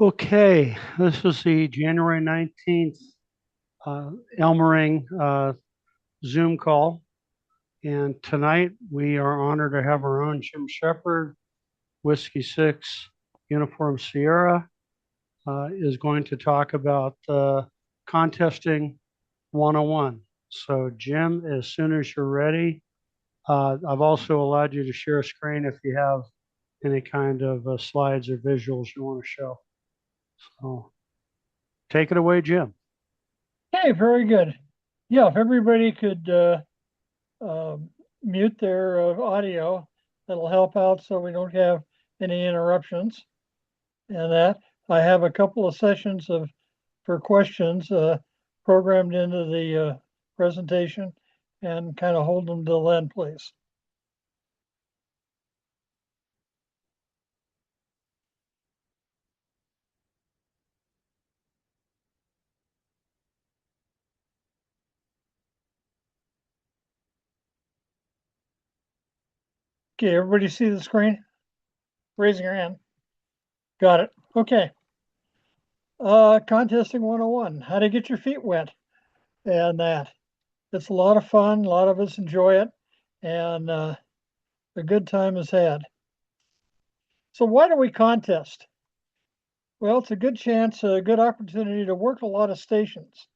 Okay, this is the January 19th uh, Elmering Zoom call. And tonight we are honored to have our own Jim Shepard, Whiskey 6 Uniform Sierra, is going to talk about contesting 101. So, Jim, as soon as you're ready, I've also allowed you to share a screen if you have any kind of slides or visuals you want to show. So, take it away, Jim. Okay, very good. Yeah, if everybody could uh, mute their audio, that'll help out so we don't have any interruptions. And that I have a couple of sessions of for questions programmed into the presentation, and kind of hold them till then, please. Okay, everybody see the screen? Raising your hand. Got it. Okay. Contesting 101, how to get your feet wet. And that. It's a lot of fun. A lot of us enjoy it. And a good time is had. So why do we contest? Well, it's a good chance, a good opportunity to work a lot of stations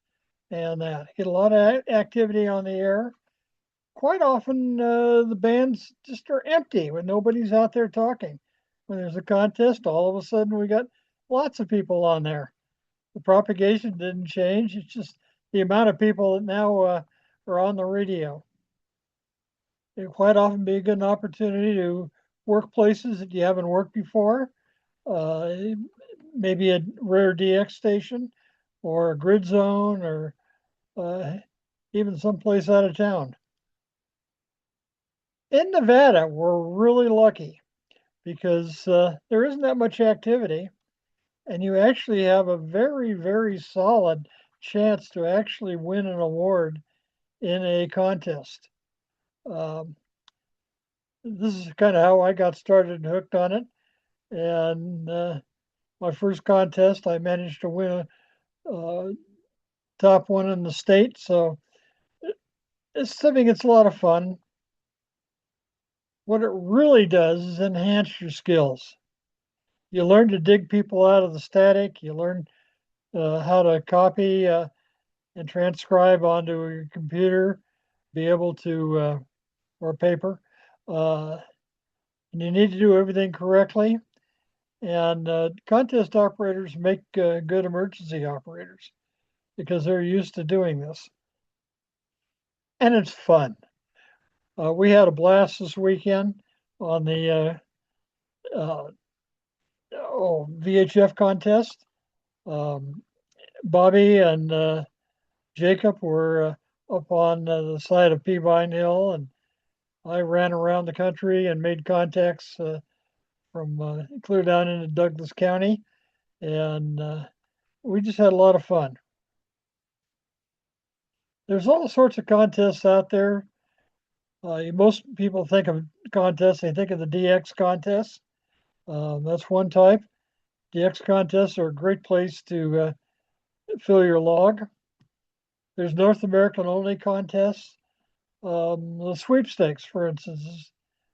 and get a lot of activity on the air. Quite often, the bands just are empty when nobody's out there talking. When there's a contest, all of a sudden we got lots of people on there. The propagation didn't change. It's just the amount of people that now are on the radio. It quite often be a good opportunity to work places that you haven't worked before. Uh, Maybe a rare DX station or a grid zone or uh, even someplace out of town. In Nevada, we're really lucky because there isn't that much activity, and you actually have a very, very solid chance to actually win an award in a contest. Um, this is kind of how I got started and hooked on it. And my first contest, I managed to win a top one in the state. So it's something it's a lot of fun. What it really does is enhance your skills. You learn to dig people out of the static. You learn how to copy and transcribe onto your computer, be able to, or paper. Uh, and you need to do everything correctly. And contest operators make good emergency operators because they're used to doing this. And it's fun. We had a blast this weekend on the VHF contest. Um, Bobby and Jacob were up on the side of Peabine Hill, and I ran around the country and made contacts from clear down into Douglas County, and we just had a lot of fun. There's all sorts of contests out there. Most people think of contests, they think of the DX contests. That's one type. DX contests are a great place to fill your log. There's North American only contests. The sweepstakes, for instance, is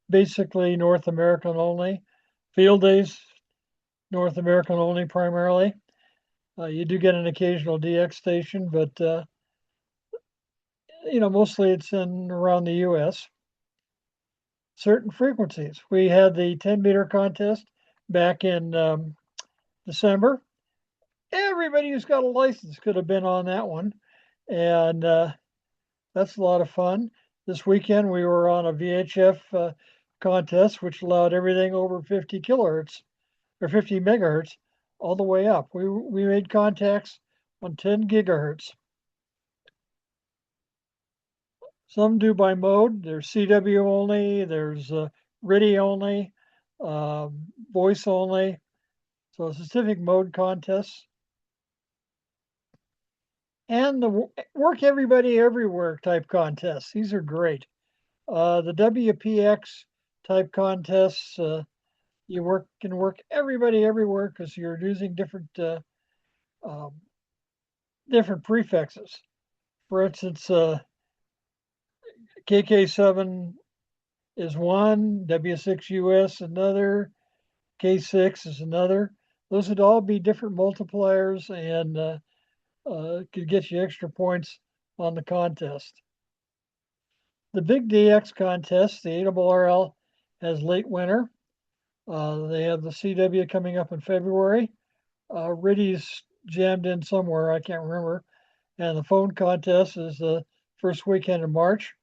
basically North American only. Field days, North American only primarily. You do get an occasional DX station, but mostly it's in around the U.S. Certain frequencies. We had the 10-meter contest back in December. Everybody who's got a license could have been on that one, and that's a lot of fun. This weekend we were on a VHF contest, which allowed everything over 50 kilohertz or 50 megahertz all the way up. We made contacts on 10 gigahertz. Some do by mode. There's CW only. There's RIDI only, voice only. So specific mode contests. And the work everybody everywhere type contests. These are great. The WPX type contests, You can work everybody everywhere because you're using um, different prefixes. For instance, KK7 is one, W6US another, K6 is another. Those would all be different multipliers and could get you extra points on the contest. The Big DX contest, the ARRL, has late winter. They have the CW coming up in February. Riddy's jammed in somewhere, I can't remember. And the phone contest is the first weekend of March.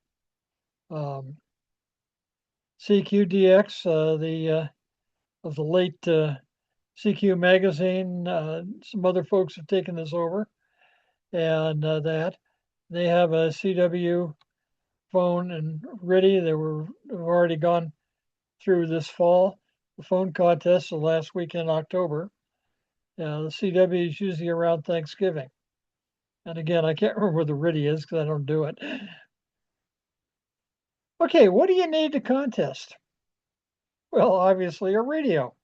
CQDX, of the late CQ magazine, some other folks have taken this over, and that they have a CW phone and Riddy. They have already gone through this fall. The phone contest the last week in October. The CW is usually around Thanksgiving. And again, I can't remember where the Riddy is because I don't do it. Okay, what do you need to contest? Well, obviously a radio.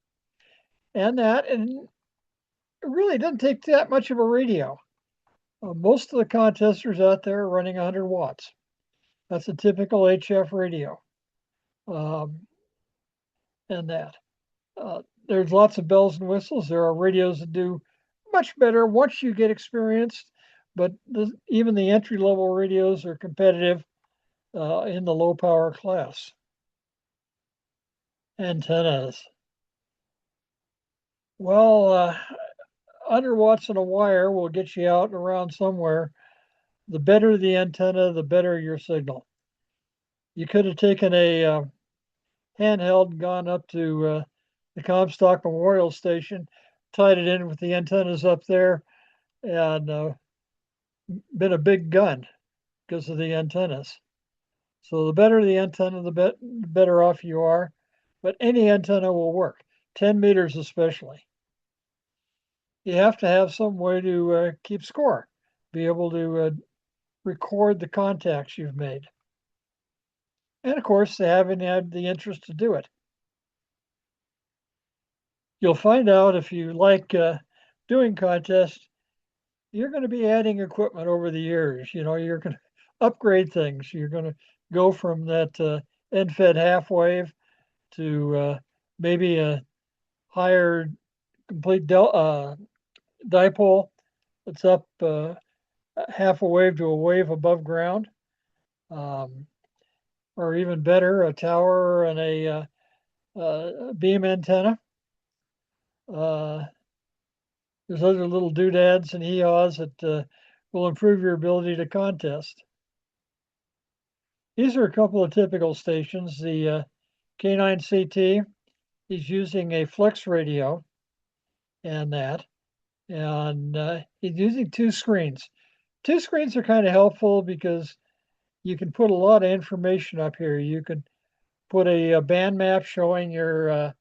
And it really doesn't take that much of a radio. Most of the contesters out there are running 100 watts. That's a typical HF radio. Um, and that. There's lots of bells and whistles. There are radios that do much better once you get experienced, but even the entry level radios are competitive in the low power class. Antennas. Well, 100 watts on a wire will get you out and around somewhere. The better the antenna, the better your signal. You could have taken a handheld and gone up to the Comstock Memorial Station, tied it in with the antennas up there, and been a big gun because of the antennas. So the better the antenna, the better off you are. But any antenna will work, 10 meters especially. You have to have some way to keep score, be able to record the contacts you've made. And of course, they haven't had the interest to do it. You'll find out if you like doing contests, you're going to be adding equipment over the years. You're going to upgrade things. You're going to go from that end-fed half wave to maybe a higher complete dipole that's up half a wave to a wave above ground, or even better, a tower and a beam antenna. There's other little doodads and hee-haws that will improve your ability to contest. These are a couple of typical stations. The K9CT is using a flex radio and he's using two screens. Two screens are kind of helpful because you can put a lot of information up here. You can put a band map showing your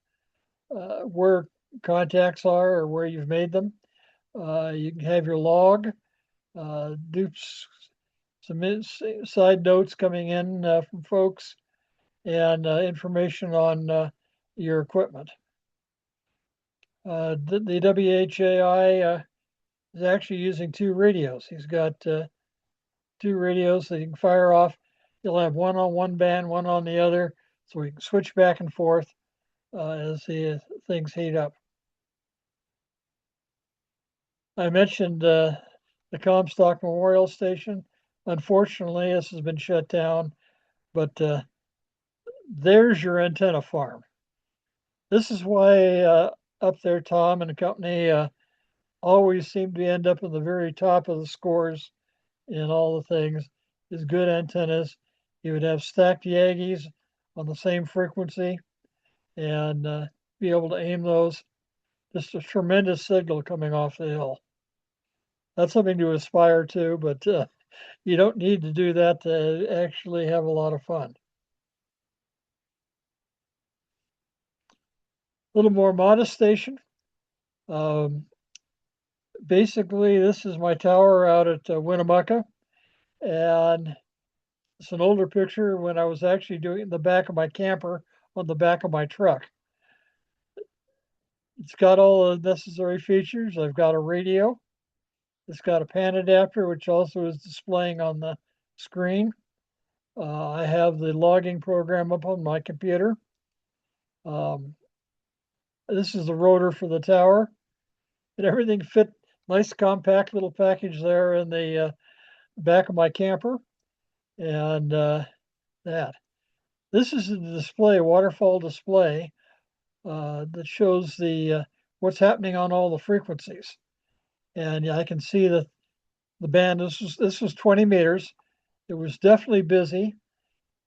where contacts are or where you've made them. You can have your log, do some side notes coming in from folks, and information on your equipment. The WHAI is actually using two radios. He's got two radios that you can fire off. You'll have one on one band, one on the other, so we can switch back and forth as the things heat up. I mentioned the Comstock Memorial Station. Unfortunately, this has been shut down, but there's your antenna farm. This is why up there, Tom and the company always seem to end up in the very top of the scores in all the things, is good antennas. You would have stacked Yankees on the same frequency and be able to aim those. Just a tremendous signal coming off the hill. That's something to aspire to, but you don't need to do that to actually have a lot of fun. A little more modest station. Basically, this is my tower out at Winnemucca, and it's an older picture when I was actually doing the back of my camper on the back of my truck. It's got all the necessary features. I've got a radio. It's got a pan adapter, which also is displaying on the screen. I have the logging program up on my computer. Um, this is the rotor for the tower, and everything fit nice compact little package there in the back of my camper. And that. This is a display, waterfall display, that shows the what's happening on all the frequencies. And I can see the band. This was 20 meters. It was definitely busy.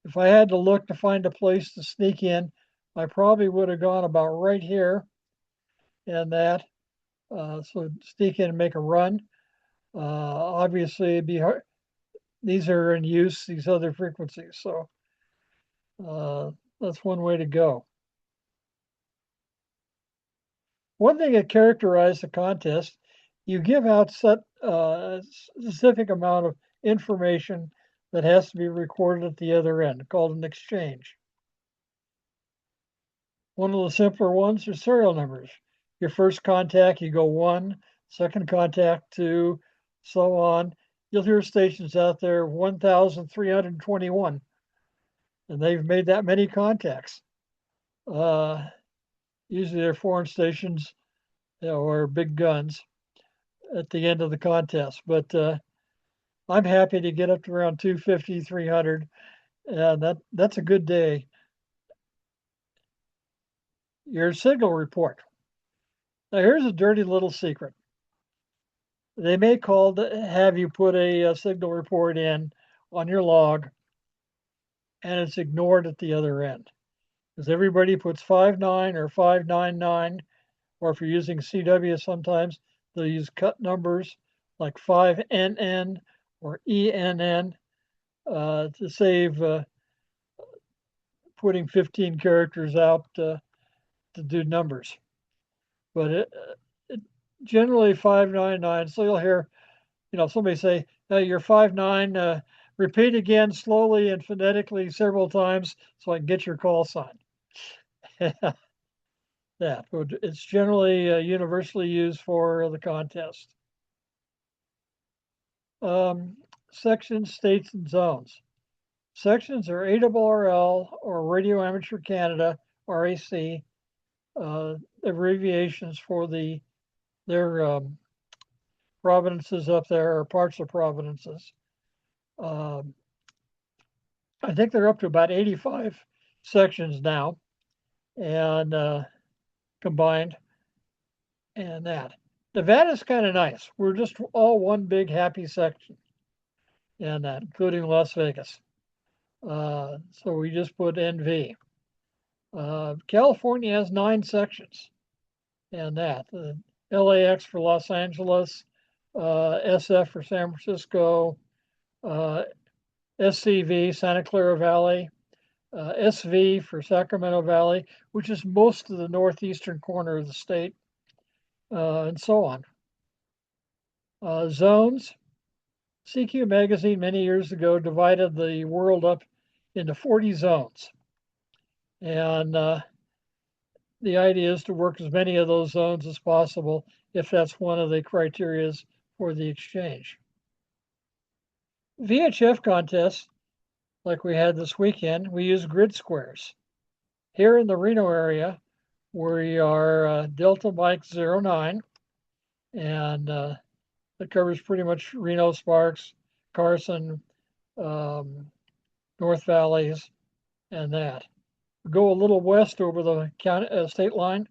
If I had to look to find a place to sneak in, I probably would have gone about right here and that. So sneak in and make a run. Obviously, it'd be hard. These are in use, these other frequencies. So uh, that's one way to go. One thing that characterized the contest, you give out a specific amount of information that has to be recorded at the other end, called an exchange. One of the simpler ones are serial numbers. Your first contact, you go one, second contact, two, so on. You'll hear stations out there 1,321, and they've made that many contacts. Uh, Usually they're foreign stations, or big guns at the end of the contest. But I'm happy to get up to around 250, 300, and that's a good day. Your signal report. Now here's a dirty little secret. They may call to have you put a signal report in on your log, and it's ignored at the other end. Because everybody puts 59 or 599, or if you're using CW, sometimes they'll use cut numbers like 5NN or ENN to save putting 15 characters out to do numbers. But it generally 599. So you'll hear, somebody say, hey, you're 59. Repeat again slowly and phonetically several times so I can get your call sign. That. But it's generally universally used for the contest. Sections, states, and zones. Sections are ARRL or Radio Amateur Canada, RAC, abbreviations for their provinces up there, or parts of provinces. I think they're up to about 85 sections now, and combined, and that. Nevada's kind of nice. We're just all one big happy section, and that, including Las Vegas. So we just put NV. California has 9 sections, and that. LAX for Los Angeles, SF for San Francisco, SCV, Santa Clara Valley, SV for Sacramento Valley, which is most of the northeastern corner of the state, and so on. Zones. CQ magazine many years ago divided the world up into 40 zones. And the idea is to work as many of those zones as possible if that's one of the criteria for the exchange. VHF contests, like we had this weekend, we use grid squares. Here in the Reno area, we are Delta Mike 09, and that covers pretty much Reno, Sparks, Carson, North Valleys, and that. Go a little west over the county, state line,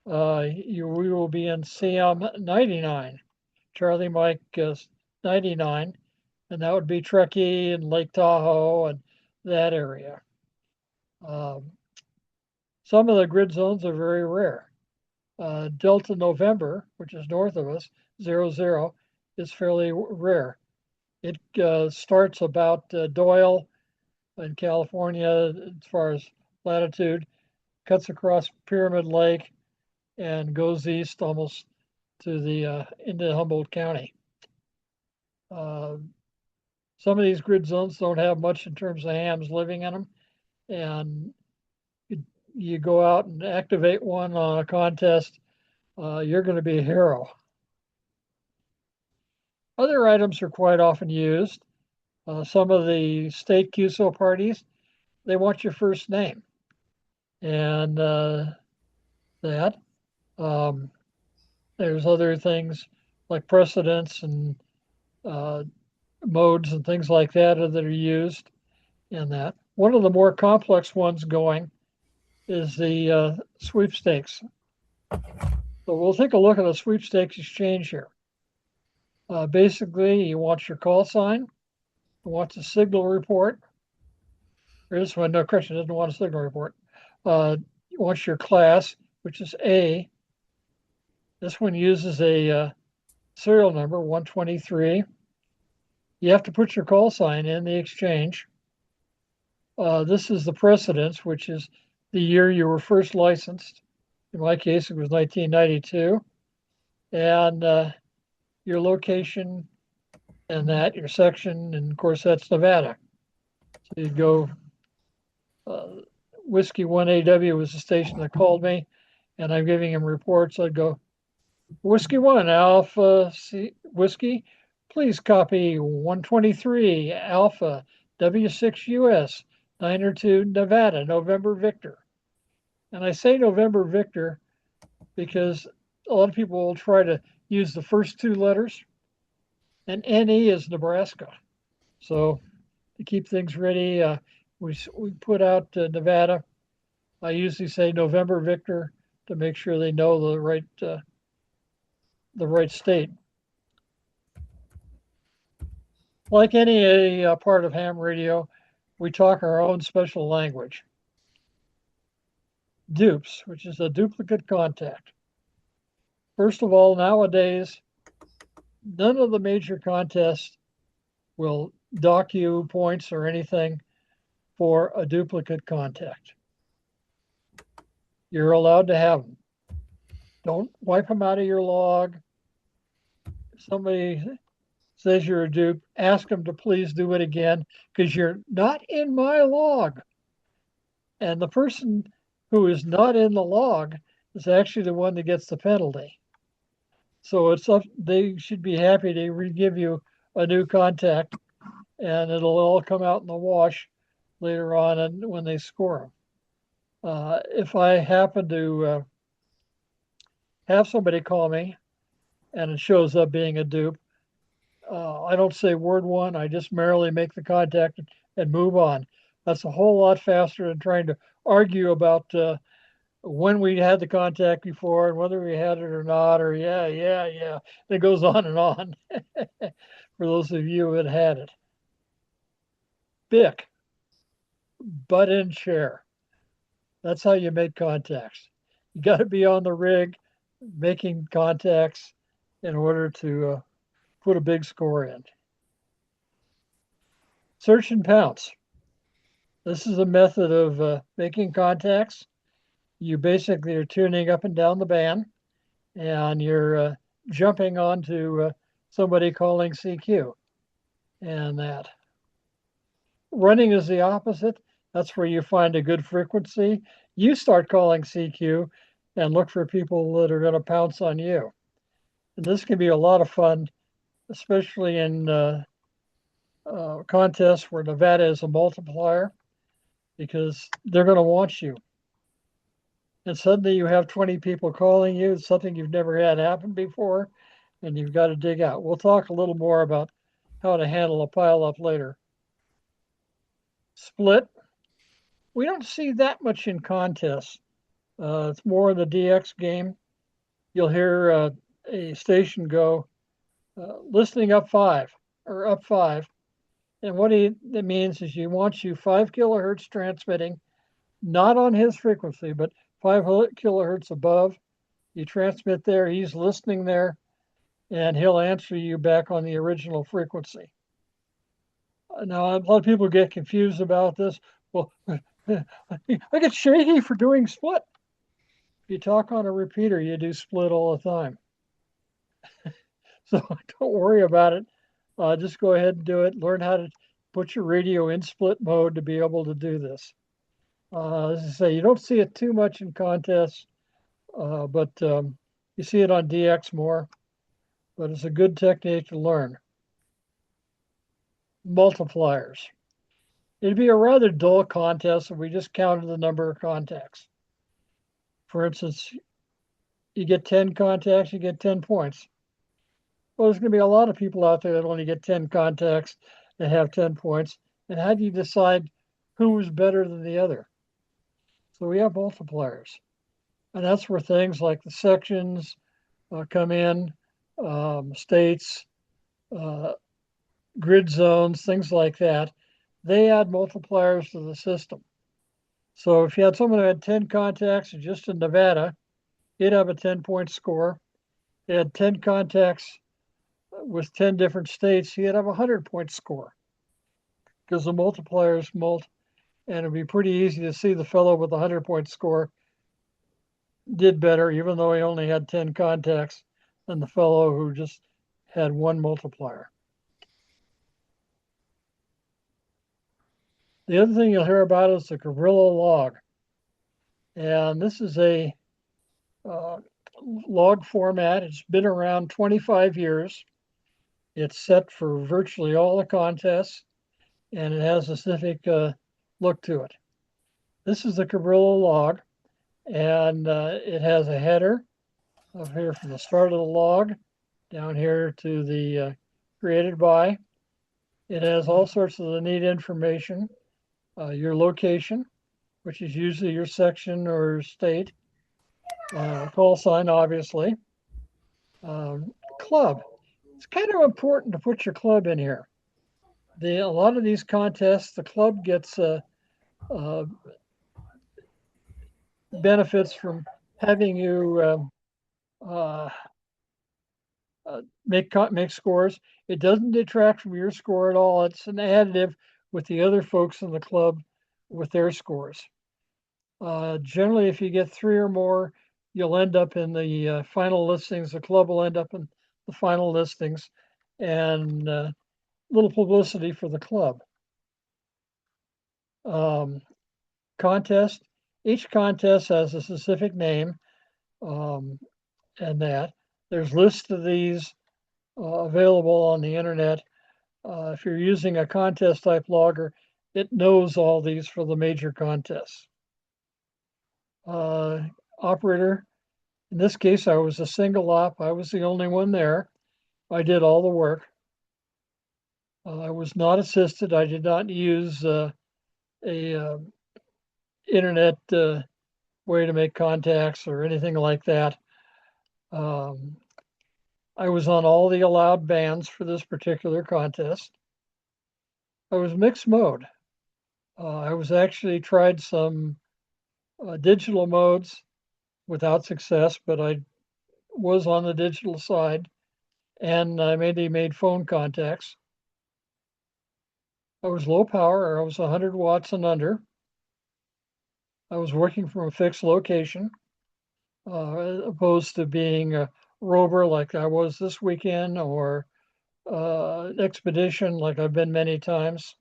we will be in CM 99, Charlie Mike 99, and that would be Truckee and Lake Tahoe and that area. Some of the grid zones are very rare. Delta November, which is north of us, 00, is fairly rare. It starts about Doyle in California as far as latitude, cuts across Pyramid Lake, and goes east almost to the into Humboldt County. Some of these grid zones don't have much in terms of hams living in them, and you go out and activate one on a contest, you're going to be a hero. Other items are quite often used. Some of the state QSO parties, they want your first name. And that. Um, there's other things like precedents and uh, modes and things like that that are used in that. One of the more complex ones going is the sweepstakes. So we'll take a look at a sweepstakes exchange here. Basically, you want your call sign, you want the signal report. Or this one, no correction, doesn't want a signal report. You want your class, which is A. This one uses a serial number 123. You have to put your call sign in the exchange. This is the precedence, which is the year you were first licensed. In my case, it was 1992. And your location and that, your section, and of course, that's Nevada. So you'd go, Whiskey 1AW was the station that called me, and I'm giving him reports. I'd go, Whiskey 1, Alpha C, Whiskey, please copy 123, Alpha, W6US, 902, Nevada, November Victor. And I say November Victor because a lot of people will try to use the first two letters, and NE is Nebraska. So to keep things ready, we put out Nevada. I usually say November Victor to make sure they know the right state. Like any part of ham radio, we talk our own special language. Dupes, which is a duplicate contact. First of all, nowadays, none of the major contests will dock you points or anything for a duplicate contact. You're allowed to have them. Don't wipe them out of your log. If somebody says you're a dupe, ask them to please do it again because you're not in my log. And the person who is not in the log is actually the one that gets the penalty. So it's up, they should be happy to give you a new contact, and it'll all come out in the wash later on and when they score them. If I happen to have somebody call me and it shows up being a dupe, I don't say word one. I just merely make the contact and move on. That's a whole lot faster than trying to argue about when we had the contact before and whether we had it or not, or yeah. It goes on and on for those of you that had it. BIC, butt in chair. That's how you make contacts. You got to be on the rig making contacts in order to put a big score in. Search and pounce. This is a method of making contacts. You basically are tuning up and down the band, and you're jumping onto somebody calling CQ, and that. Running is the opposite. That's where you find a good frequency. You start calling CQ and look for people that are going to pounce on you. And this can be a lot of fun, especially in contests where Nevada is a multiplier, because they're going to want you. And suddenly you have 20 people calling you. It's something you've never had happen before, and you've got to dig out. We'll talk a little more about how to handle a pileup later. Split. We don't see that much in contests. It's more in the DX game. You'll hear a station go, listening up 5 or up 5. And what that means is you want you 5 kilohertz transmitting, not on his frequency, but 5 kilohertz above. You transmit there, he's listening there, and he'll answer you back on the original frequency. Now, a lot of people get confused about this. Well, I get shaky for doing split. If you talk on a repeater, you do split all the time. So don't worry about it. Just go ahead and do it. Learn how to put your radio in split mode to be able to do this. As I say, you don't see it too much in contests, but You see it on DX more, but it's a good technique to learn. Multipliers. It'd be a rather dull contest if we just counted the number of contacts. For instance, you get 10 contacts, you get 10 points. Well, there's going to be a lot of people out there that only get 10 contacts and have 10 points. And how do you decide who is better than the other? So we have multipliers. And that's where things like the sections come in, states, grid zones, things like that. They add multipliers to the system. So if you had someone who had 10 contacts just in Nevada, he'd have a 10-point score. He had 10 contacts with 10 different states, he'd have a 100-point score because the multipliers and it'd be pretty easy to see the fellow with a 100-point score did better, even though he only had 10 contacts, than the fellow who just had one multiplier. The other thing you'll hear about is the gorilla log. And this is a log format. It's been around 25 years. It's set for virtually all the contests, and it has a specific look to it. This is the gorilla log, and it has a header up here from the start of the log down here to the created by. It has all sorts of the neat information, your location, which is usually your section or state, call sign, obviously, club. It's kind of important to put your club in here. A lot of these contests, the club gets benefits from having you make scores. It doesn't detract from your score at all. It's an additive with the other folks in the club with their scores. Generally, if you get 3 or more, you'll end up in the final listings. The club will end up in the final listings, and little publicity for the club. Contest. Each contest has a specific name, and that. There's lists of these available on the internet. If you're using a contest type logger, it knows all these for the major contests. Operator, in this case, I was a single op. I was the only one there. I did all the work. I was not assisted. I did not use a internet way to make contacts or anything like that. I was on all the allowed bands for this particular contest. I was mixed mode. I was actually tried some digital modes without success, but I was on the digital side, and I mainly made phone contacts. I was low power. I was 100 watts and under. I was working from a fixed location, opposed to being a rover like I was this weekend, or expedition like I've been many times.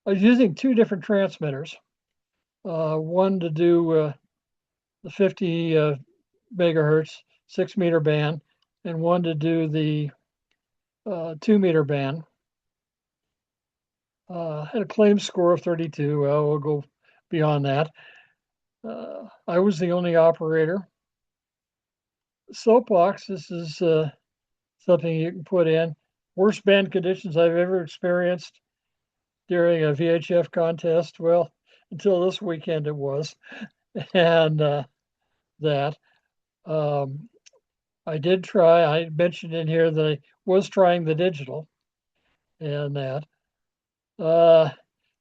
I was using 2 different transmitters, one to do the 50 megahertz 6-meter band, and one to do the 2-meter band. Had a claim score of 32. Well, we'll go beyond that. I was the only operator. Soapbox, this is something you can put in. Worst band conditions I've ever experienced during a VHF contest. Well, until this weekend it was. And that. I did try, I mentioned in here that I was trying the digital and that.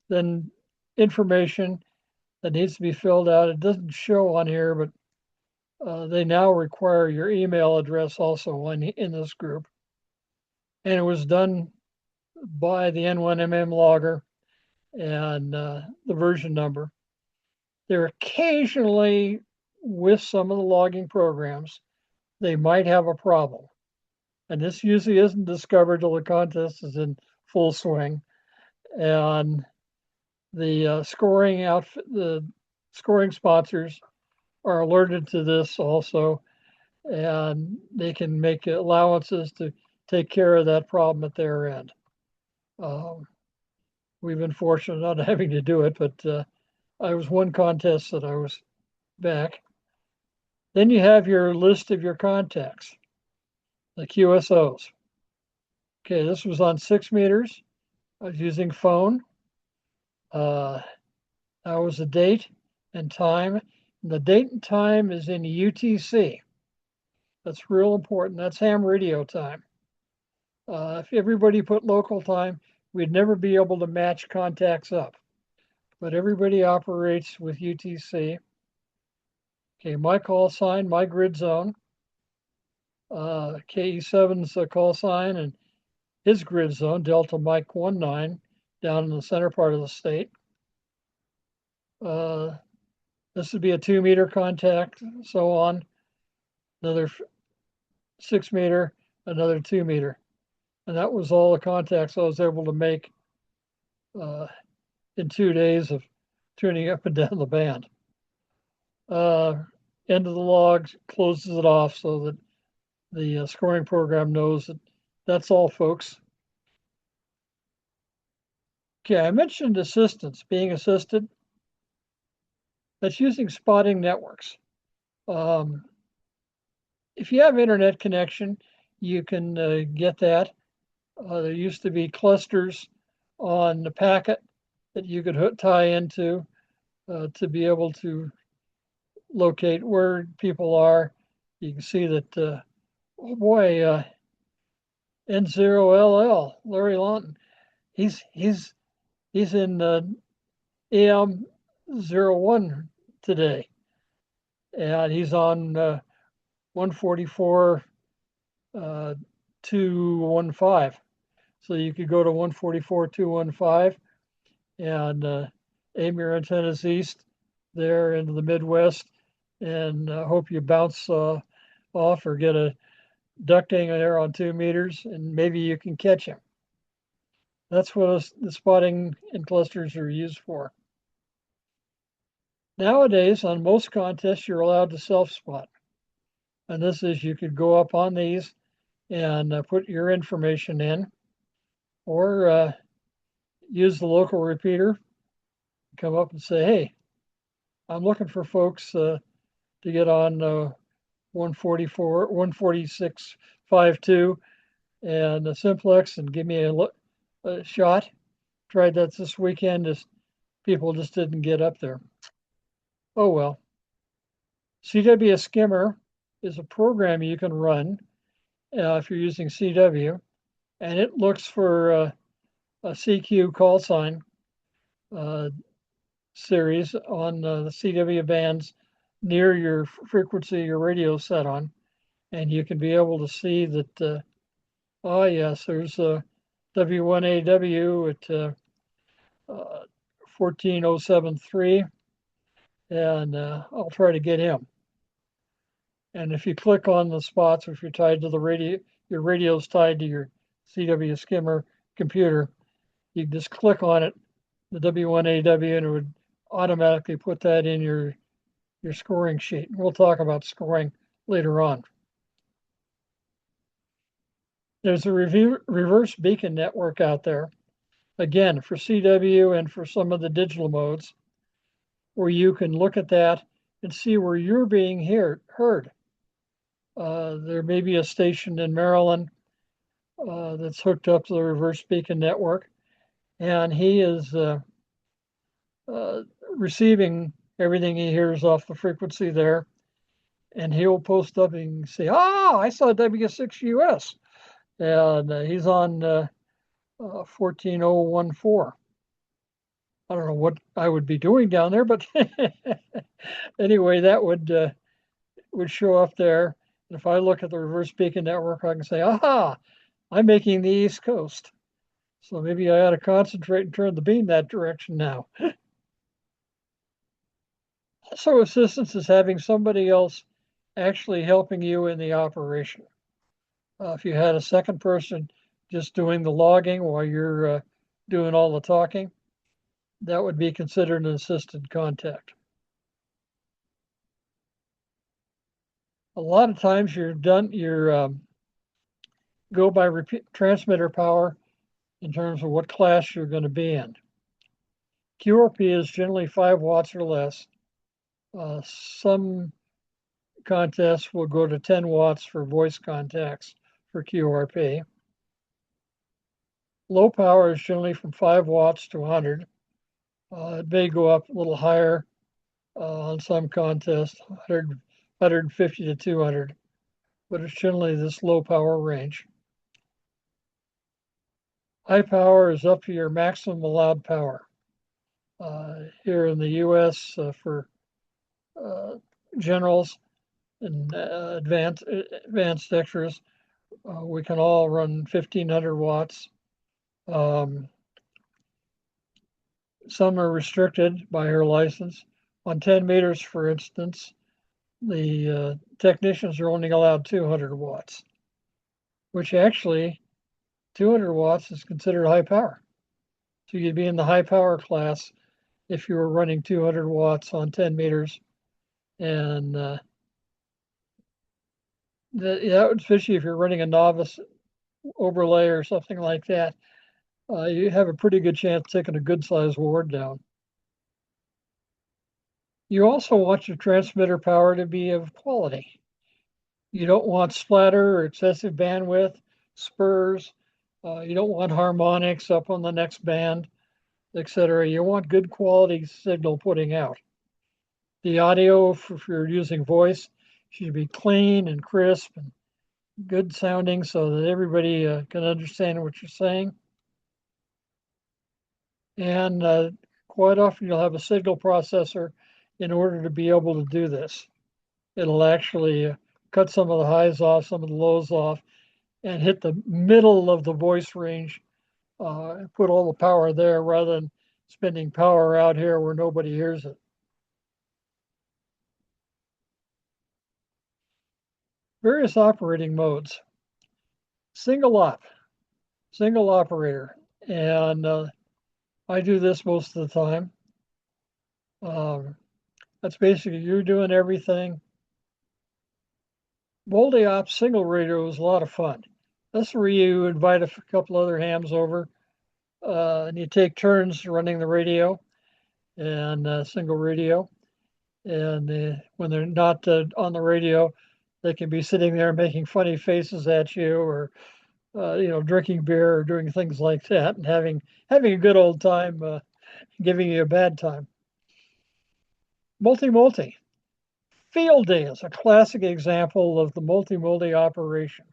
Then information that needs to be filled out. It doesn't show on here, but they now require your email address also in this group. And it was done by the N1MM logger and the version number. There occasionally, with some of the logging programs, they might have a problem. And this usually isn't discovered till the contest is in full swing. And the scoring sponsors are alerted to this also, and they can make allowances to take care of that problem at their end. We've been fortunate not having to do it, but I was one contest that I was back. Then you have your list of your contacts, the QSOs. Okay, this was on 6 meters. I was using phone. That was the date and time. And the date and time is in UTC. That's real important. That's ham radio time. If everybody put local time, we'd never be able to match contacts up. But everybody operates with UTC. Okay, my call sign, my grid zone. KE7's call sign and his grid zone, Delta Mike 19, down in the center part of the state. This would be a 2 meter contact, so on. Another 6 meter, another 2 meter. And that was all the contacts I was able to make in 2 days of tuning up and down the band. End of the log closes it off so that the scoring program knows that that's all, folks. Okay, I mentioned assistance, being assisted. That's using spotting networks. If you have internet connection, you can get that. There used to be clusters on the packet that you could tie into to be able to locate where people are. You can see that, oh boy, N0LL, Larry Lawton, he's in AM 01 today, and he's on 144 215. So you could go to 144 215 and aim your antennas east there into the Midwest and hope you bounce off or get a ducting there on 2 meters and maybe you can catch him. That's what the spotting and clusters are used for. Nowadays, on most contests, you're allowed to self-spot. And this is, you could go up on these and put your information in, or use the local repeater, come up and say, hey, I'm looking for folks to get on 144, 146.52 and a simplex and give me a shot. Tried that this weekend, people just didn't get up there. Oh well. CW Skimmer is a program you can run if you're using CW, and it looks for a CQ call sign series on the CW bands near your frequency your radio set on, and you can be able to see that, oh yes, there's a W1AW at 14073, and I'll try to get him. And if you click on the spots, if you're tied to the radio, your radio's tied to your CW Skimmer computer, you just click on it, the W1AW, and it would automatically put that in your scoring sheet. We'll talk about scoring later on. There's a reverse beacon network out there, again, for CW and for some of the digital modes, where you can look at that and see where you're being heard. There may be a station in Maryland that's hooked up to the reverse beacon network, and he is receiving everything he hears off the frequency there, and he'll post up and say, I saw W6US, and he's on 14014. I don't know what I would be doing down there, but anyway, that would show up there. And if I look at the reverse beacon network, I can say, I'm making the East Coast. So maybe I ought to concentrate and turn the beam that direction now. So assistance is having somebody else actually helping you in the operation. If you had a second person just doing the logging while you're doing all the talking, that would be considered an assisted contact. A lot of times you're go by transmitter power in terms of what class you're going to be in. QRP is generally 5 watts or less. Some contests will go to 10 watts for voice contacts for QRP. Low power is generally from 5 watts to 100. It may go up a little higher on some contests, 150 to 200, but it's generally this low power range. High power is up to your maximum allowed power. Here in the US for generals and advanced extras, we can all run 1500 watts. Some are restricted by her license. On 10 meters, for instance, the technicians are only allowed 200 watts, which actually 200 watts is considered high power. So you'd be in the high power class if you were running 200 watts on 10 meters. And especially if you're running a novice overlay or something like that, you have a pretty good chance of taking a good sized ward down. You also want your transmitter power to be of quality. You don't want splatter or excessive bandwidth, spurs. You don't want harmonics up on the next band, etc. You want good quality signal putting out. The audio, if you're using voice, should be clean and crisp and good sounding so that everybody can understand what you're saying. And quite often you'll have a signal processor in order to be able to do this. It'll actually cut some of the highs off, some of the lows off, and hit the middle of the voice range, put all the power there rather than spending power out here where nobody hears it. Various operating modes. Single operator. And I do this most of the time. That's basically you're doing everything. Multi-op single radio is a lot of fun. That's where you invite a couple other hams over and you take turns running the radio and single radio. And when they're not on the radio, they can be sitting there making funny faces at you or drinking beer or doing things like that and having a good old time, giving you a bad time. Multi. Field day is a classic example of the multi operation.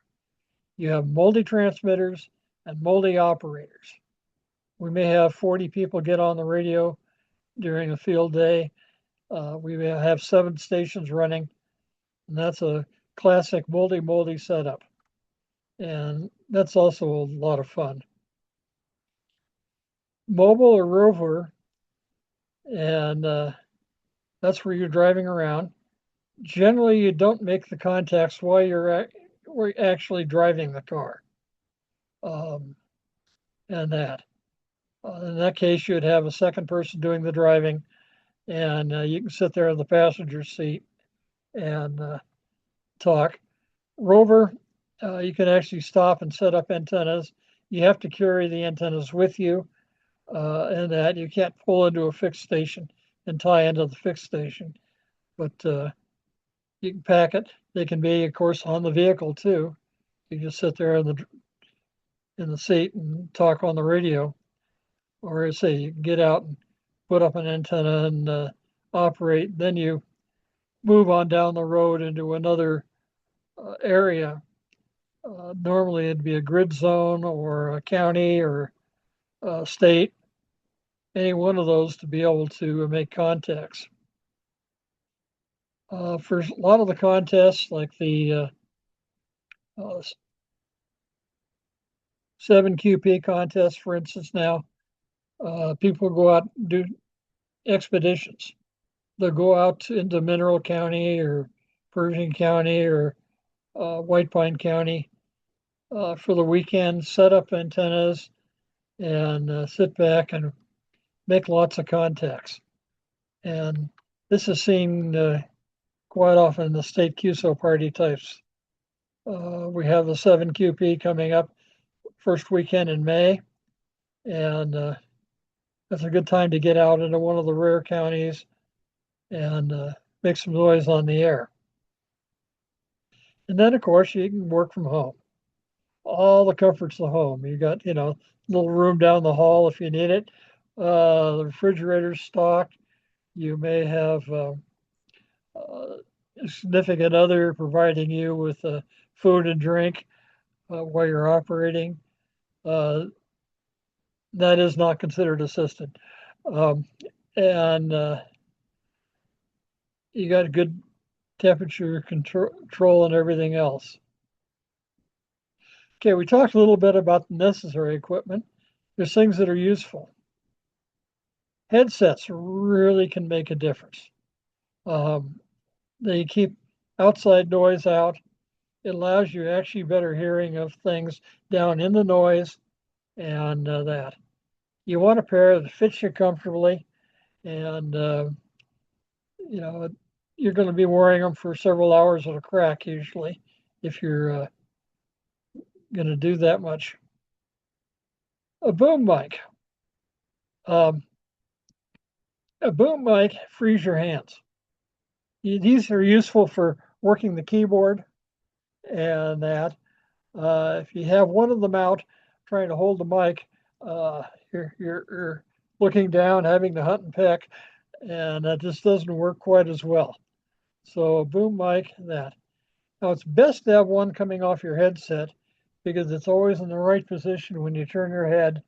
You have multi-transmitters and multi-operators. We may have 40 people get on the radio during a field day. We may have 7 stations running, and that's a classic multi setup. And that's also a lot of fun. Mobile or rover, and that's where you're driving around. Generally, you don't make the contacts while you're actually driving the car. And that. In that case, you'd have a second person doing the driving, and you can sit there in the passenger seat and talk. Rover, you can actually stop and set up antennas. You have to carry the antennas with you, and that you can't pull into a fixed station and tie into the fixed station. But you can pack it. They can be, of course, on the vehicle too. You just sit there in the seat and talk on the radio, or say you can get out and put up an antenna and operate. Then you move on down the road into another area. Normally, it'd be a grid zone or a county or a state. Any one of those to be able to make contacts. For a lot of the contests, like the 7QP contest, for instance, now, people go out and do expeditions. They'll go out into Mineral County or Pershing County or White Pine County for the weekend, set up antennas, and sit back and make lots of contacts. And this has seen quite often the state QSO party types. We have the 7QP coming up first weekend in May, and that's a good time to get out into one of the rare counties and make some noise on the air. And then, of course, you can work from home. All the comforts of home. You got, little room down the hall if you need it. The refrigerator's stocked. You may have a significant other providing you with food and drink while you're operating. That is not considered assisted. And you got good temperature control and everything else. Okay, we talked a little bit about the necessary equipment. There's things that are useful. Headsets really can make a difference. They keep outside noise out. It allows you actually better hearing of things down in the noise and that. You want a pair that fits you comfortably, and you're going to be wearing them for several hours at a crack usually if you're going to do that much. A boom mic. A boom mic frees your hands. These are useful for working the keyboard and that. If you have one of them out trying to hold the mic, you're looking down, having to hunt and peck, and that just doesn't work quite as well. So a boom mic, that. Now it's best to have one coming off your headset because it's always in the right position when you turn your head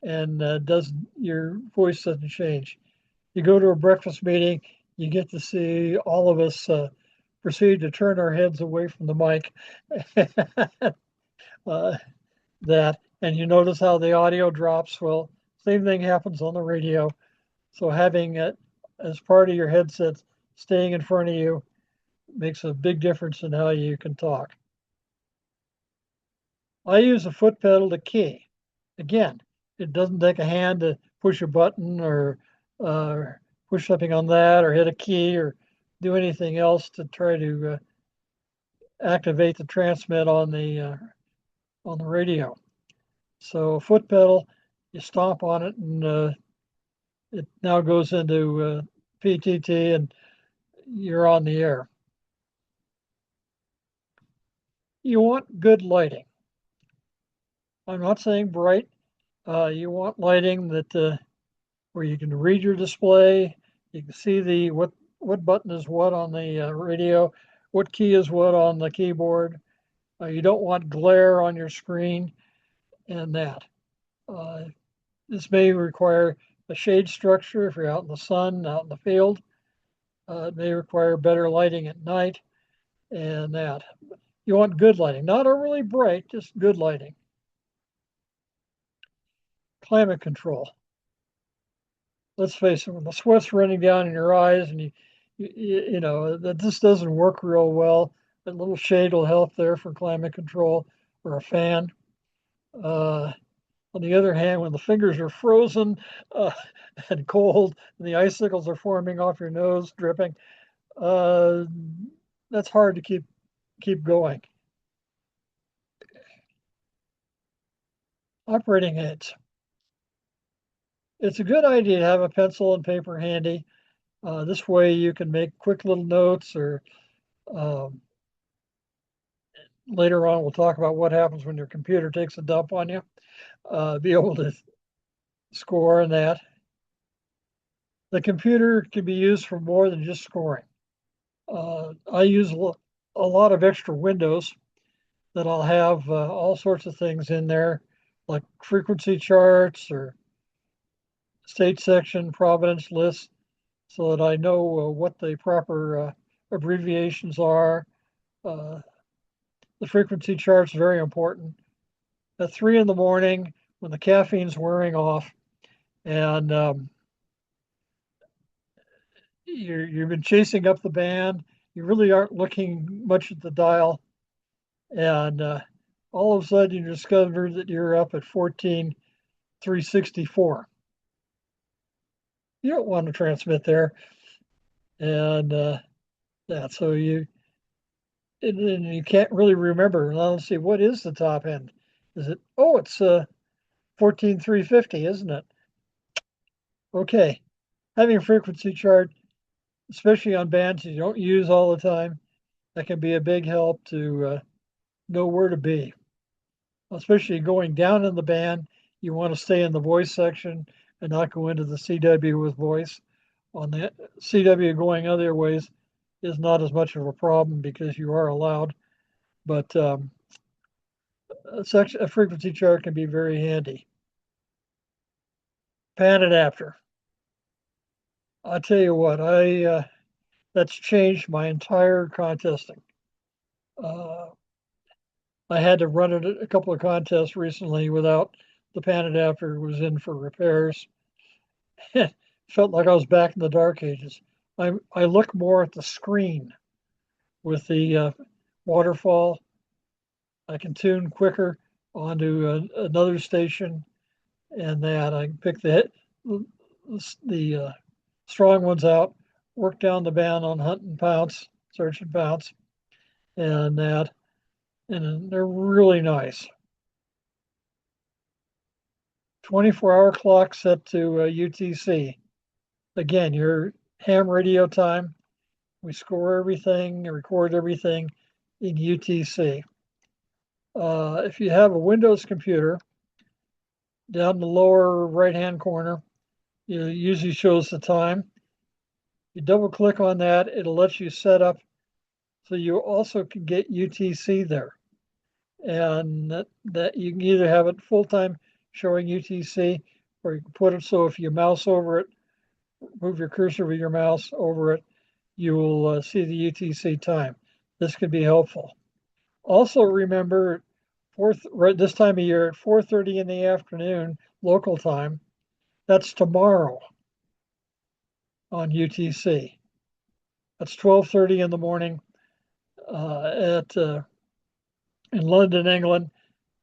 and your voice doesn't change. You go to a breakfast meeting, you get to see all of us proceed to turn our heads away from the mic. And you notice how the audio drops. Well, same thing happens on the radio. So having it as part of your headset staying in front of you makes a big difference in how you can talk. I use a foot pedal to key. Again, it doesn't take a hand to push a button or push something on that or hit a key or do anything else to try to activate the transmit on the radio. So a foot pedal, you stomp on it and it now goes into PTT and you're on the air. You want good lighting. I'm not saying bright. You want lighting that where you can read your display, you can see what button is what on the radio, what key is what on the keyboard. You don't want glare on your screen and that. This may require a shade structure if you're out in the sun, out in the field. It may require better lighting at night and that. You want good lighting, not overly bright, just good lighting. Climate control. Let's face it, when the sweat's running down in your eyes and you know that this doesn't work real well, a little shade will help there for climate control or a fan. On the other hand, when the fingers are frozen and cold and the icicles are forming off your nose, dripping, that's hard to keep going. Operating aids. It's a good idea to have a pencil and paper handy. This way you can make quick little notes or later on we'll talk about what happens when your computer takes a dump on you. Be able to score in that. The computer can be used for more than just scoring. I use a lot of extra windows that I'll have all sorts of things in there, like frequency charts or state section provenance lists, so that I know what the proper abbreviations are. The frequency chart's very important. At 3 in the morning, when the caffeine's wearing off, and you've been chasing up the band, you really aren't looking much at the dial, and all of a sudden you discover that you're up at 14,364. You don't want to transmit there, and that. So and you can't really remember. Now let's see, what is the top end? Is it? Oh, it's 14,350, isn't it? Okay, having a frequency chart, especially on bands you don't use all the time, that can be a big help to know where to be. Especially going down in the band, you want to stay in the voice section and not go into the CW with voice. On the CW going other ways is not as much of a problem because you are allowed, but a frequency chart can be very handy. Pan adapter. I'll tell you what, I that's changed my entire contesting. Uh, I had to run it a couple of contests recently without the pan adapter was in for repairs. Felt like I was back in the dark ages. I look more at the screen with the waterfall. I can tune quicker onto another station, and that I can pick the strong ones out, work down the band on hunt and pounce, search and pounce, and that, and they're really nice. 24-hour clock set to UTC. Again, your ham radio time. We score everything, record everything in UTC. If you have a Windows computer, down the lower right-hand corner, it usually shows the time. You double click on that, it'll let you set up so you also can get UTC there. And that you can either have it full time showing UTC, or you can put it so if you mouse over it, move your cursor with your mouse over it, you will see the UTC time. This can be helpful. Also remember, right this time of year at 4:30 in the afternoon local time, that's tomorrow on UTC. That's 12:30 in the morning at in London, England,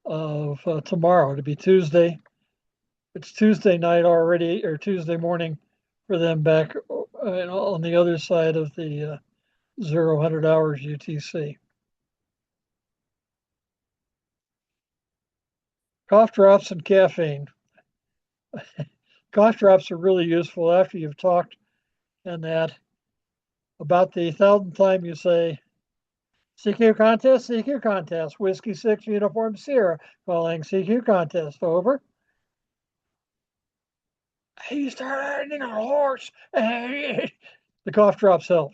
of tomorrow to be Tuesday. It's Tuesday night already, or Tuesday morning for them back on the other side of the 100 hours UTC. Cough drops and caffeine. Cough drops are really useful after you've talked and that. About the 1,000th time you say, CQ contest, Whiskey 6 Uniform Sierra, calling CQ contest, over. He started riding a horse. The cough drops help.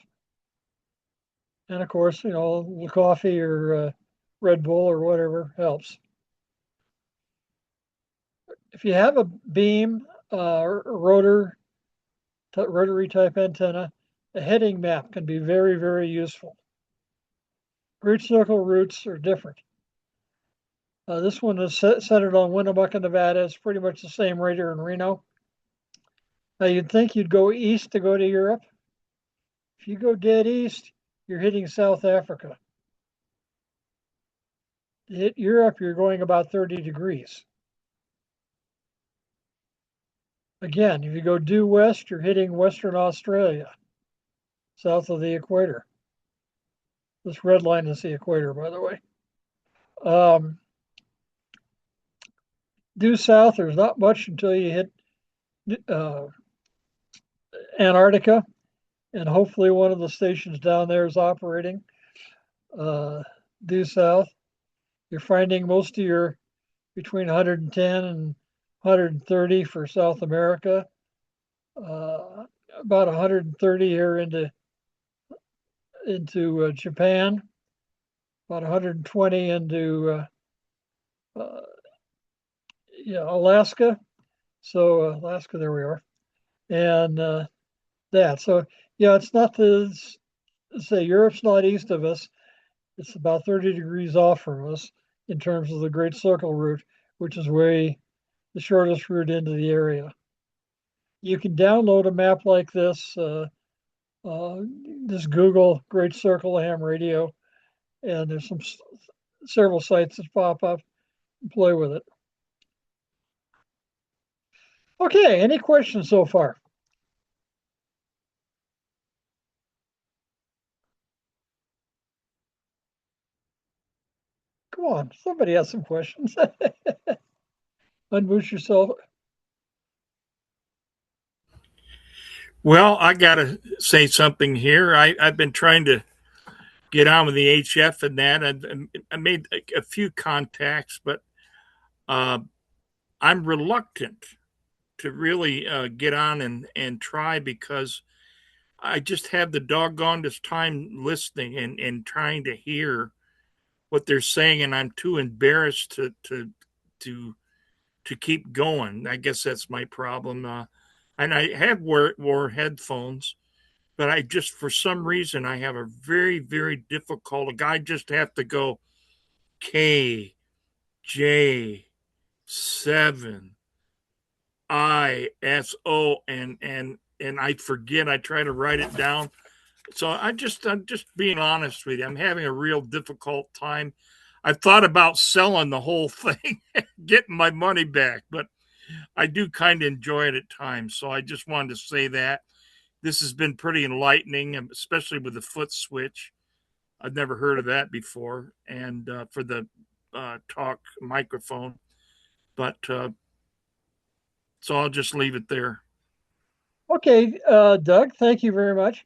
And of course, the coffee or Red Bull or whatever helps. If you have a beam rotary type antenna, a heading map can be very, very useful. Great circle routes are different. This one is centered on Winnemucca, Nevada. It's pretty much the same right here in Reno. Now you'd think you'd go east to go to Europe. If you go dead east, you're hitting South Africa. To hit Europe, you're going about 30 degrees. Again, if you go due west, you're hitting Western Australia, south of the equator. This red line is the equator, by the way. Due south, there's not much until you hit Antarctica, and hopefully one of the stations down there is operating. Due south, you're finding most of your between 110 and 130 for South America, about 130 here into Japan, about 120 into Alaska. So Alaska, there we are, and that. So it's not the say Europe's not east of us. It's about 30 degrees off from us in terms of the Great Circle route, which is the shortest route into the area. You can download a map like this. Just Google Great Circle Ham Radio, and there's several sites that pop up and play with it. Okay, any questions so far? Come on, somebody has some questions. Unmute yourself. Well, I got to say something here. I've been trying to get on with the HF and that. I made a few contacts, but uh, I'm reluctant to really get on and try because I just have the doggonedest time listening and trying to hear what they're saying, and I'm too embarrassed to to keep going. I guess that's my problem. And I have wore headphones, but I just for some reason I have a very difficult. I just have to go KJ7ISO and I forget. I try to write it down. So I'm just being honest with you. I'm having a real difficult time. I've thought about selling the whole thing, getting my money back, but I do kind of enjoy it at times. So I just wanted to say that this has been pretty enlightening, especially with the foot switch. I've never heard of that before, and for the talk microphone. But so I'll just leave it there. Okay, Doug, thank you very much.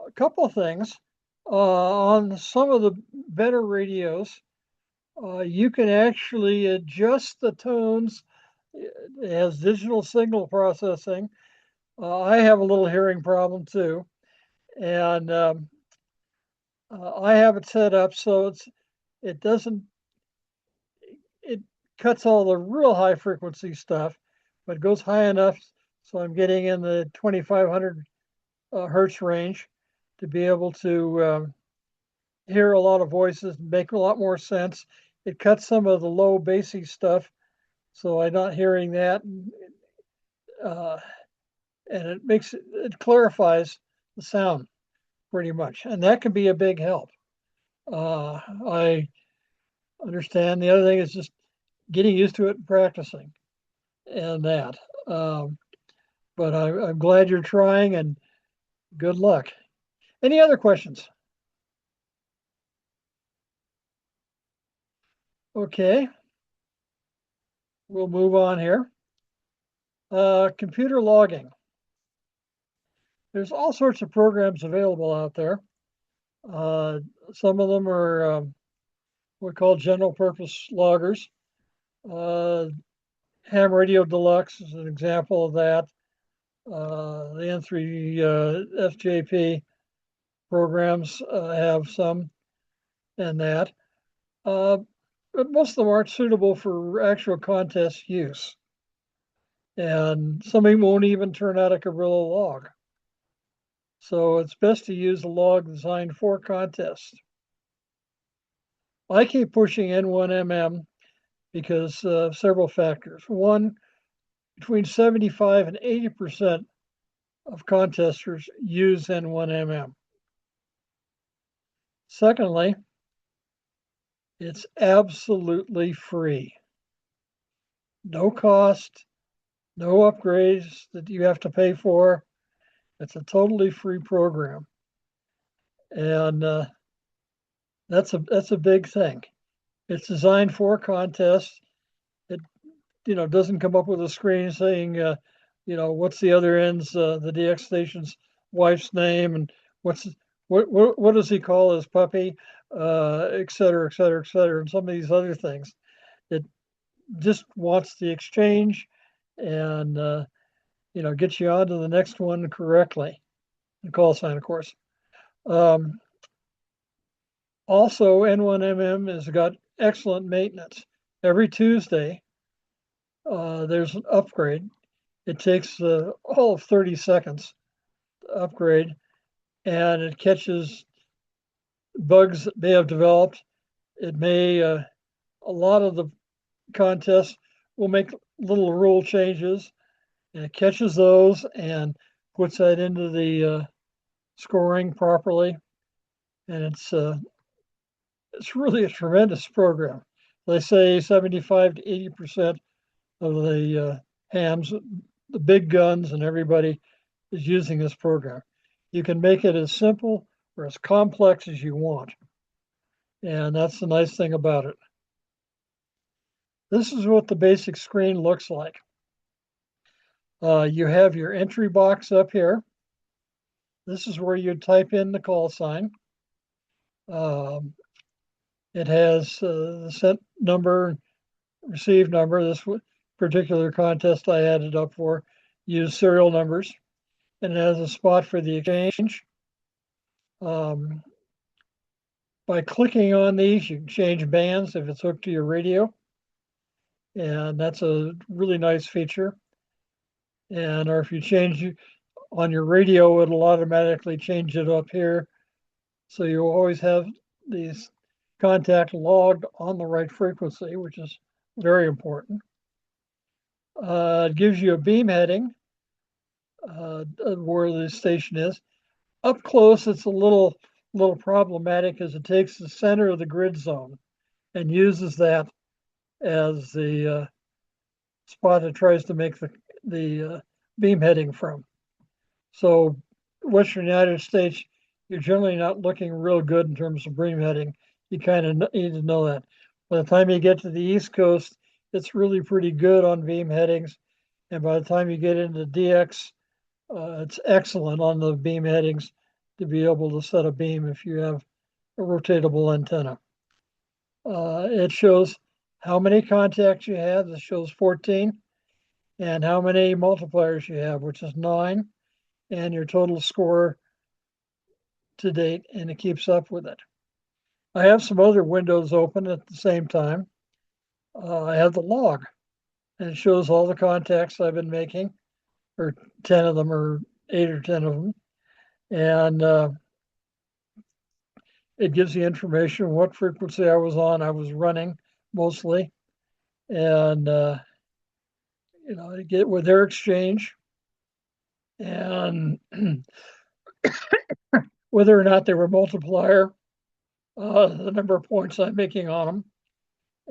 A couple of things. On some of the better radios, you can actually adjust the tones. It has digital signal processing. I have a little hearing problem too, and I have it set up so it doesn't it cuts all the real high frequency stuff, but goes high enough so I'm getting in the 2500 hertz range to be able to hear a lot of voices, make a lot more sense. It cuts some of the low bassy stuff, so I'm not hearing that, uh, and it clarifies the sound pretty much, and that can be a big help. I understand. The other thing is just getting used to it and practicing, and that. Um, but I'm glad you're trying, and good luck. Any other questions? Okay, we'll move on here. Computer logging. There's all sorts of programs available out there. Uh, some of them are what we call general purpose loggers. Uh, Ham Radio Deluxe is an example of that. The N3 FJP programs have some and that. But most of them aren't suitable for actual contest use. And some of them won't even turn out a guerrilla log. So it's best to use a log designed for contests. I keep pushing N1MM because several factors. One, between 75 and 80% of contesters use N1MM. Secondly, it's absolutely free. No cost, no upgrades that you have to pay for. It's a totally free program. And that's a big thing. It's designed for contests. It doesn't come up with a screen saying what's the other end's the DX station's wife's name and what does he call his puppy, et cetera, et cetera, et cetera, and some of these other things. It just wants the exchange and get you on to the next one correctly. The call sign, of course. Also, N1MM has got excellent maintenance. Every Tuesday, there's an upgrade. It takes all of 30 seconds to upgrade, and it catches bugs that may have developed. It may, a lot of the contests will make little rule changes, and it catches those and puts that into the scoring properly. And it's really a tremendous program. They say 75 to 80% of the hams, the big guns, and everybody is using this program. You can make it as simple or as complex as you want. And that's the nice thing about it. this is what the basic screen looks like. You have your entry box up here. This is where you type in the call sign. It has the sent number, received number. This particular contest I added up for used serial numbers, and it has a spot for the exchange. By clicking on these, you can change bands if it's hooked to your radio, and that's a really nice feature. And or if you change on your radio, it'll automatically change it up here, so you always have these contact logged on the right frequency, which is very important. It gives you a beam heading where the station is. Up close, it's a little problematic as it takes the center of the grid zone and uses that as the spot it tries to make the beam heading from. So Western United States, you're generally not looking real good in terms of beam heading. You kind of need to know that. By the time you get to the East Coast, it's really pretty good on beam headings. And by the time you get into DX, it's excellent on the beam headings to be able to set a beam if you have a rotatable antenna. It shows how many contacts you have. This shows 14. And how many multipliers you have, which is 9. And your total score to date, and it keeps up with it. I have some other windows open at the same time. I have the log, and it shows all the contacts I've been making, or 10 of them, or 8 or 10 of them. And it gives the information what frequency I was on. I was running mostly, and I get with their exchange, and whether or not they were multiplier, the number of points I'm making on them,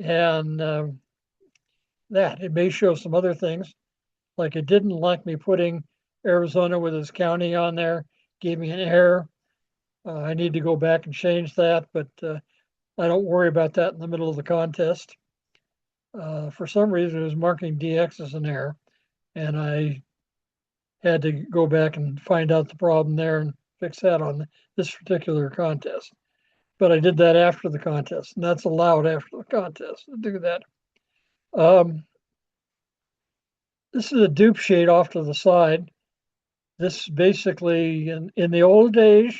and that it may show some other things, like it didn't like me putting Arizona with its county on there, gave me an error. I need to go back and change that, but I don't worry about that in the middle of the contest. For some reason, it was marking DX as an error, and I had to go back and find out the problem there and fix that on this particular contest. But I did that after the contest, and that's allowed after the contest to do that. This is a dupe shade off to the side. This basically, in the old days,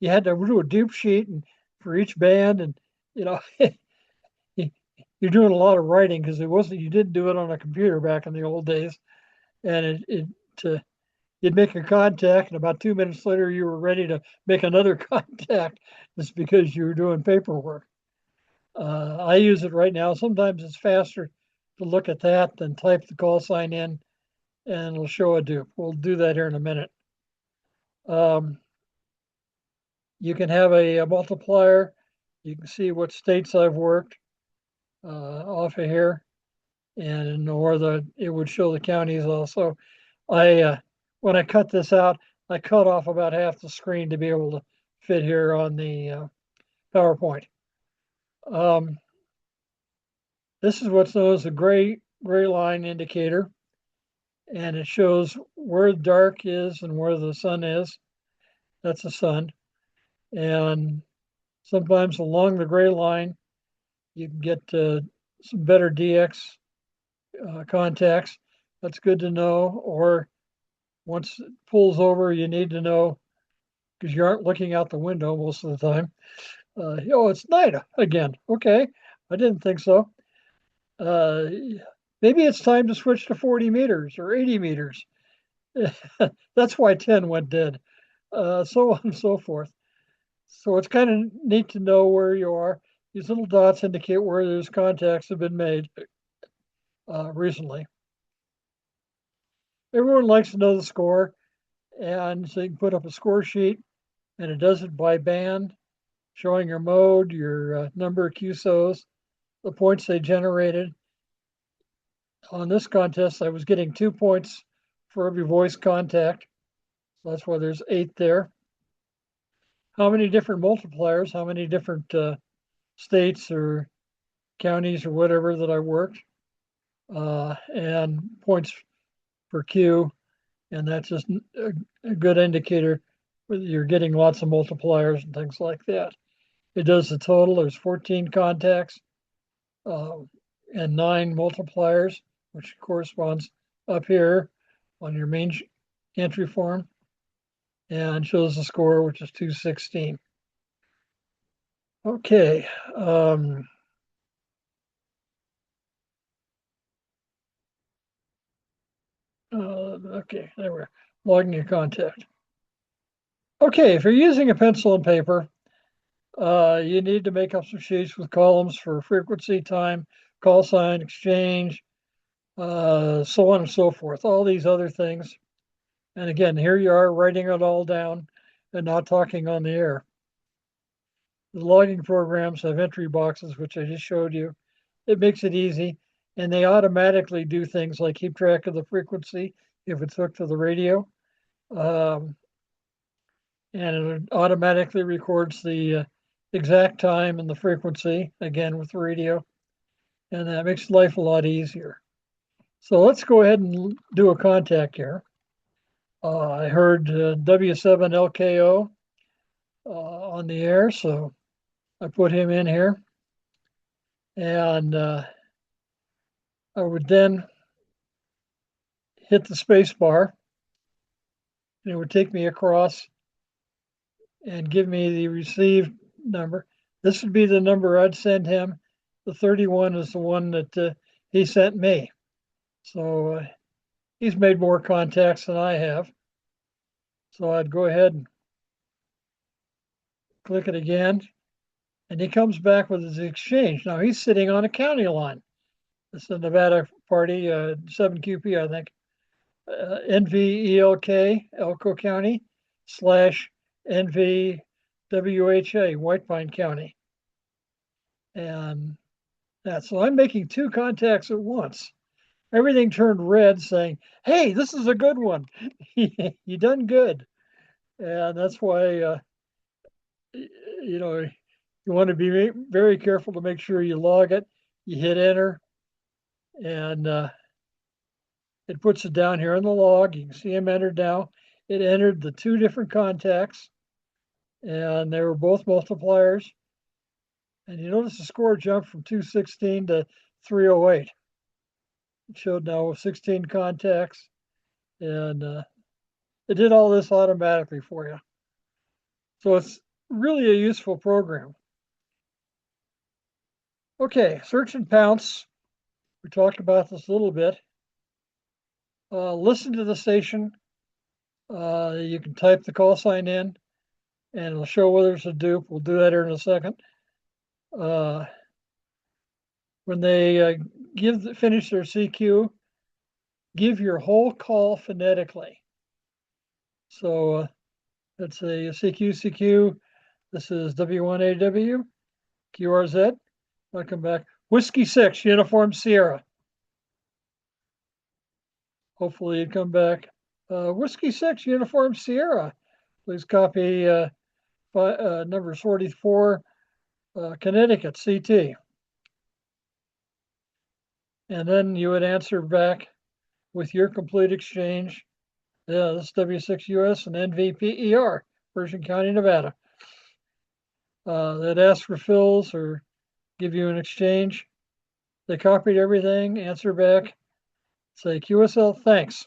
you had to do a dupe sheet for each band, and you're doing a lot of writing because you didn't do it on a computer back in the old days, and you'd make a contact, and about 2 minutes later, you were ready to make another contact. It's because you were doing paperwork. I use it right now. Sometimes it's faster to look at that than type the call sign in, and it'll show a dupe. We'll do that here in a minute. You can have a multiplier. You can see what states I've worked off of here, and it would show the counties also. When I cut this out, I cut off about half the screen to be able to fit here on the PowerPoint. This is what's known as a gray line indicator, and it shows where dark is and where the sun is. That's the sun. And sometimes along the gray line, you can get some better DX contacts. That's good to know. Or once it pulls over, you need to know, because you aren't looking out the window most of the time. It's night again. Okay, I didn't think so. Maybe it's time to switch to 40 meters or 80 meters. That's why 10 went dead. So on and so forth. So it's kind of neat to know where you are. These little dots indicate where those contacts have been made recently. Everyone likes to know the score, and so you can put up a score sheet, and it does it by band, showing your mode, your number of QSOs, the points they generated. On this contest, I was getting 2 points for every voice contact. So that's why there's 8 there. How many different multipliers, how many different states or counties or whatever that I worked. and points per Q. And that's just a good indicator whether you're getting lots of multipliers and things like that. It does the total. There's 14 contacts and 9 multipliers, which corresponds up here on your main entry form, and shows the score, which is 216. Okay. Okay, there we're logging your contact. Okay, if you're using a pencil and paper, you need to make up some sheets with columns for frequency, time, call sign, exchange, so on and so forth, all these other things. And again, here you are writing it all down and not talking on the air. The logging programs have entry boxes, which I just showed you. It makes it easy, and they automatically do things like keep track of the frequency if it's hooked to the radio. And it automatically records the exact time and the frequency, again with the radio, and that makes life a lot easier. So let's go ahead and do a contact here. I heard W7LKO on the air, so I put him in here. And I would then hit the space bar, and it would take me across and give me the received number. This would be the number I'd send him. The 31 is the one that he sent me. So he's made more contacts than I have. So I'd go ahead and click it again, and he comes back with his exchange. Now he's sitting on a county line. This is a Nevada party, 7QP, I think. NVELK, Elko County, / NVWHA, White Pine County. And so I'm making 2 contacts at once. Everything turned red saying, hey, this is a good one. You done good. And that's why, you want to be very careful to make sure you log it. You hit enter, and it puts it down here in the log. You can see them entered now. It entered the 2 different contacts, and they were both multipliers. And you notice the score jumped from 216 to 308. It showed now 16 contacts, and it did all this automatically for you. So it's really a useful program. Okay, search and pounce. We talked about this a little bit. Listen to the station. You can type the call sign in, and it'll show whether it's a dupe. We'll do that here in a second. When they finish their CQ, give your whole call phonetically. So let's say CQ. This is W1AW, QRZ. I'll come back. Whiskey 6, Uniform Sierra. Hopefully you'd come back. Whiskey 6, Uniform Sierra. Please copy number 44, Connecticut, CT. And then you would answer back with your complete exchange. Yeah, this is W6US and NVPER, Pershing County, Nevada. They'd ask for fills or give you an exchange. They copied everything, answer back, say QSL, thanks.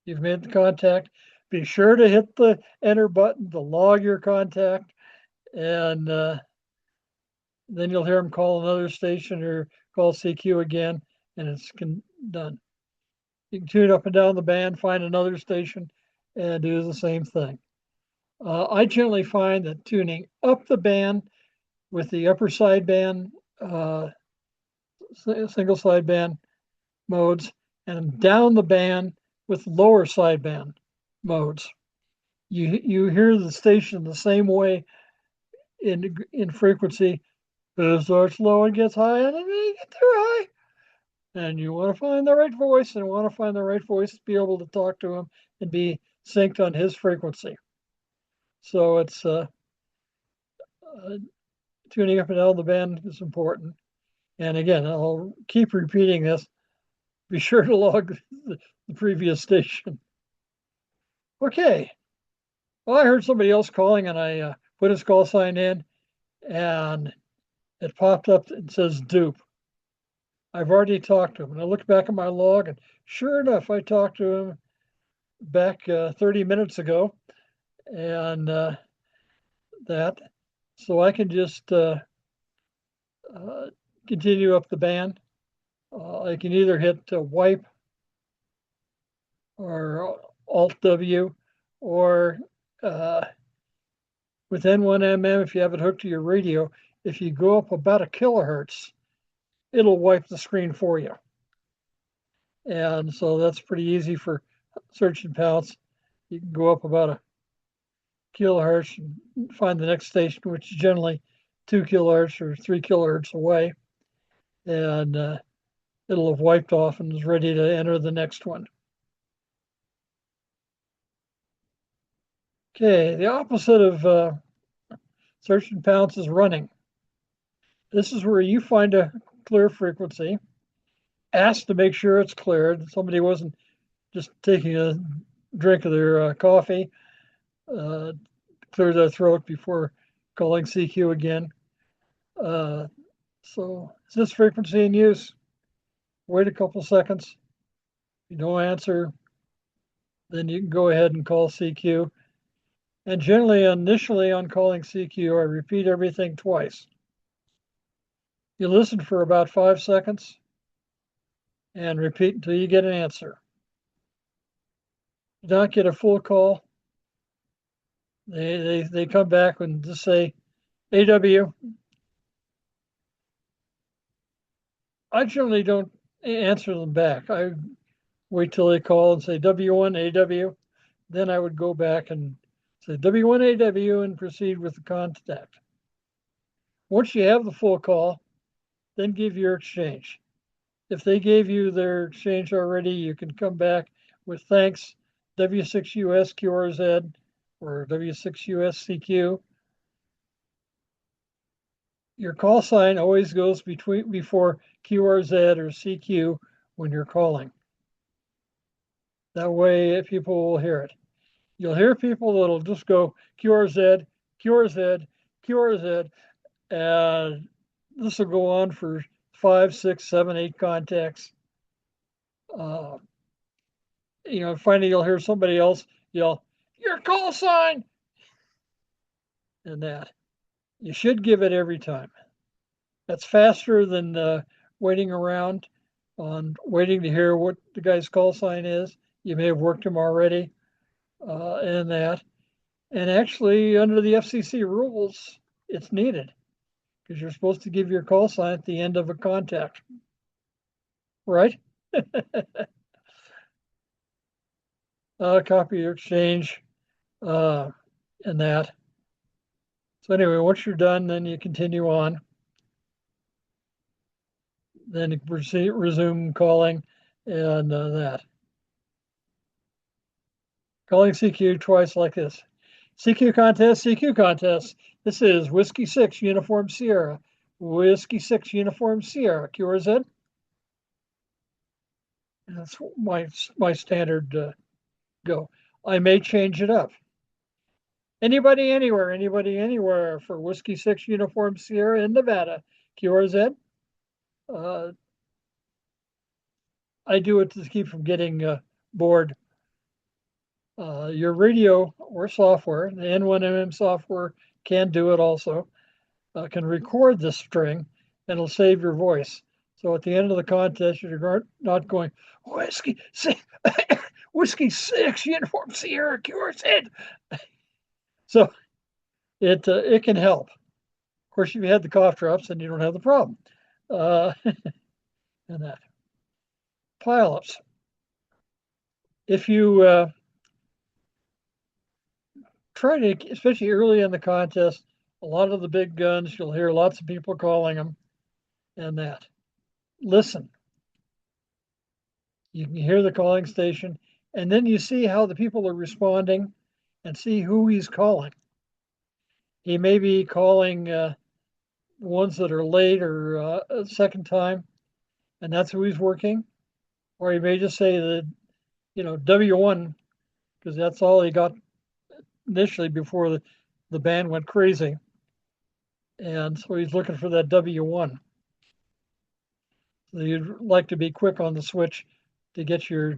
You've made the contact. Be sure to hit the enter button to log your contact, and then you'll hear them call another station or call CQ again, and it's done. You can tune up and down the band, find another station, and do the same thing. I generally find that tuning up the band with the upper sideband, single sideband modes, and down the band with lower sideband modes. You hear the station the same way in frequency. It starts low and gets high, and then you get too high. And you want to find the right voice, and want to find the right voice to be able to talk to him and be synced on his frequency. So it's tuning up and down the band is important. And again, I'll keep repeating this. Be sure to log the previous station. Okay. Well, I heard somebody else calling, and I put his call sign in, and it popped up and says dupe. I've already talked to him. And I looked back at my log, and sure enough, I talked to him back 30 minutes ago, and that. So I can just continue up the band. I can either hit wipe or Alt W, or with N1MM, if you have it hooked to your radio, if you go up about a kilohertz, it'll wipe the screen for you. And so that's pretty easy for search and pounce. You can go up about a kilohertz and find the next station, which is generally 2 kilohertz or 3 kilohertz away. And it'll have wiped off and is ready to enter the next one. Okay, the opposite of search and pounce is running. This is where you find a clear frequency, ask to make sure it's cleared. Somebody wasn't just taking a drink of their coffee, clear their throat before calling CQ again. So is this frequency in use? Wait a couple seconds. If you don't answer, then you can go ahead and call CQ. And generally, initially on calling CQ, I repeat everything twice. You listen for about 5 seconds and repeat until you get an answer. You don't get a full call. They come back and just say, AW. I generally don't answer them back. I wait till they call and say W1AW. Then I would go back and say W1AW and proceed with the contact. Once you have the full call, then give your exchange. If they gave you their exchange already, you can come back with thanks, W6US QRZ or W6US CQ. Your call sign always goes before QRZ or CQ when you're calling. That way people will hear it. You'll hear people that'll just go QRZ, QRZ, QRZ, and this will go on for 5, 6, 7, 8 contacts. Finally you'll hear somebody else yell, your call sign, and that. You should give it every time. That's faster than waiting around on waiting to hear what the guy's call sign is. You may have worked him already, and that. And actually, under the FCC rules, it's needed because you're supposed to give your call sign at the end of a contact, right? Copy your exchange, and that. So anyway, once you're done, then you continue on. Then you resume calling and that. Calling CQ twice like this. CQ contest, CQ contest. This is Whiskey 6 Uniform Sierra. Whiskey 6 Uniform Sierra, QRZ. That's my standard go. I may change it up. Anybody anywhere for Whiskey 6 Uniform Sierra in Nevada, QRZ. I do it to keep from getting bored. Your radio or software, the N1MM software can do it also, can record this string and it'll save your voice. So at the end of the contest, you're not going, Whiskey 6, Whiskey 6 Uniform Sierra QRZ. So it can help. Of course, if you had the cough drops, then you don't have the problem. And that. Pileups. If you try to, especially early in the contest, a lot of the big guns, you'll hear lots of people calling them and that. Listen. You can hear the calling station, and then you see how the people are responding and see who he's calling. He may be calling the ones that are late or a second time, and that's who he's working. Or he may just say that, W1, because that's all he got initially before the band went crazy. And so he's looking for that W1. So you'd like to be quick on the switch to get your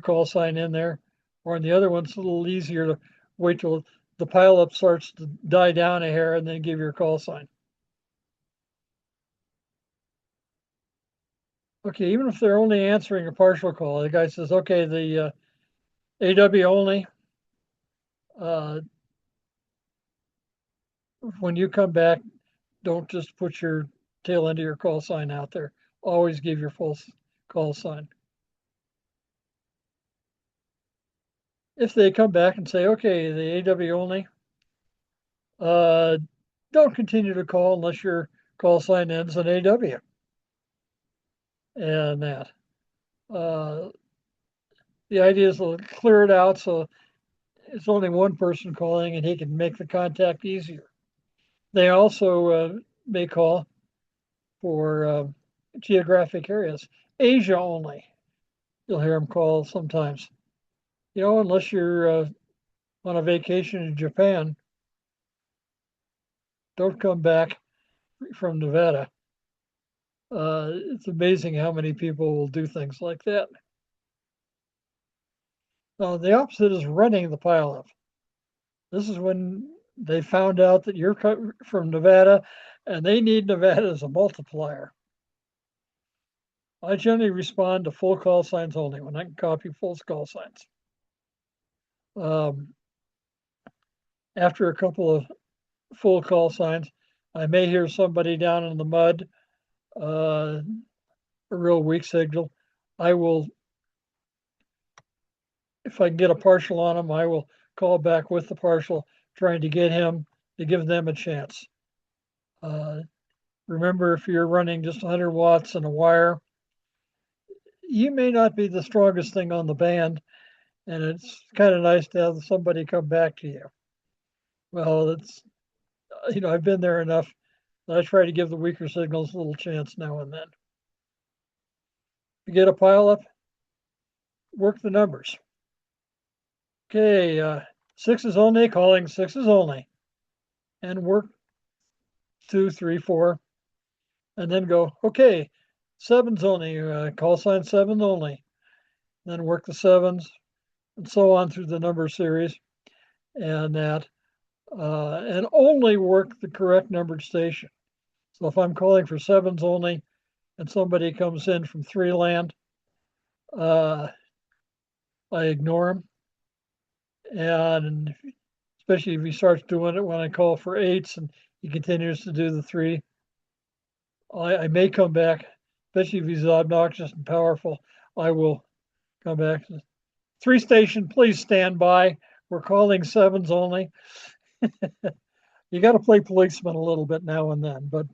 call sign in there. Or on the other one, it's a little easier to wait till the pileup starts to die down a hair and then give your call sign. Okay, even if they're only answering a partial call, the guy says, okay, the AW only. When you come back, don't just put your tail end of your call sign out there. Always give your full call sign. If they come back and say, okay, the AW only, don't continue to call unless your call sign ends in AW. And that. The idea is to clear it out so it's only one person calling and he can make the contact easier. They also may call for geographic areas. Asia only. You'll hear them call sometimes. Unless you're on a vacation in Japan, don't come back from Nevada. It's amazing how many people will do things like that. Now, the opposite is running the pileup. This is when they found out that you're from Nevada and they need Nevada as a multiplier. I generally respond to full call signs only when I can copy full call signs. After a couple of full call signs, I may hear somebody down in the mud, a real weak signal. I will, if I can get a partial on him, I will call back with the partial, trying to get him to give them a chance. Remember, if you're running just 100 watts and a wire, you may not be the strongest thing on the band, and it's kind of nice to have somebody come back to you. Well, I've been there enough that I try to give the weaker signals a little chance now and then. You get a pileup, work the numbers. Okay, sixes only, calling sixes only, and work 2, 3, 4, and then go, okay, sevens only, call sign sevens only, then work the sevens, and so on through the number series, and that, and only work the correct numbered station. So if I'm calling for sevens only, and somebody comes in from 3 land, I ignore him. And especially if he starts doing it when I call for 8s and he continues to do the 3, I may come back, especially if he's obnoxious and powerful. I will come back. 3 station, please stand by. We're calling sevens only. You got to play policeman a little bit now and then, but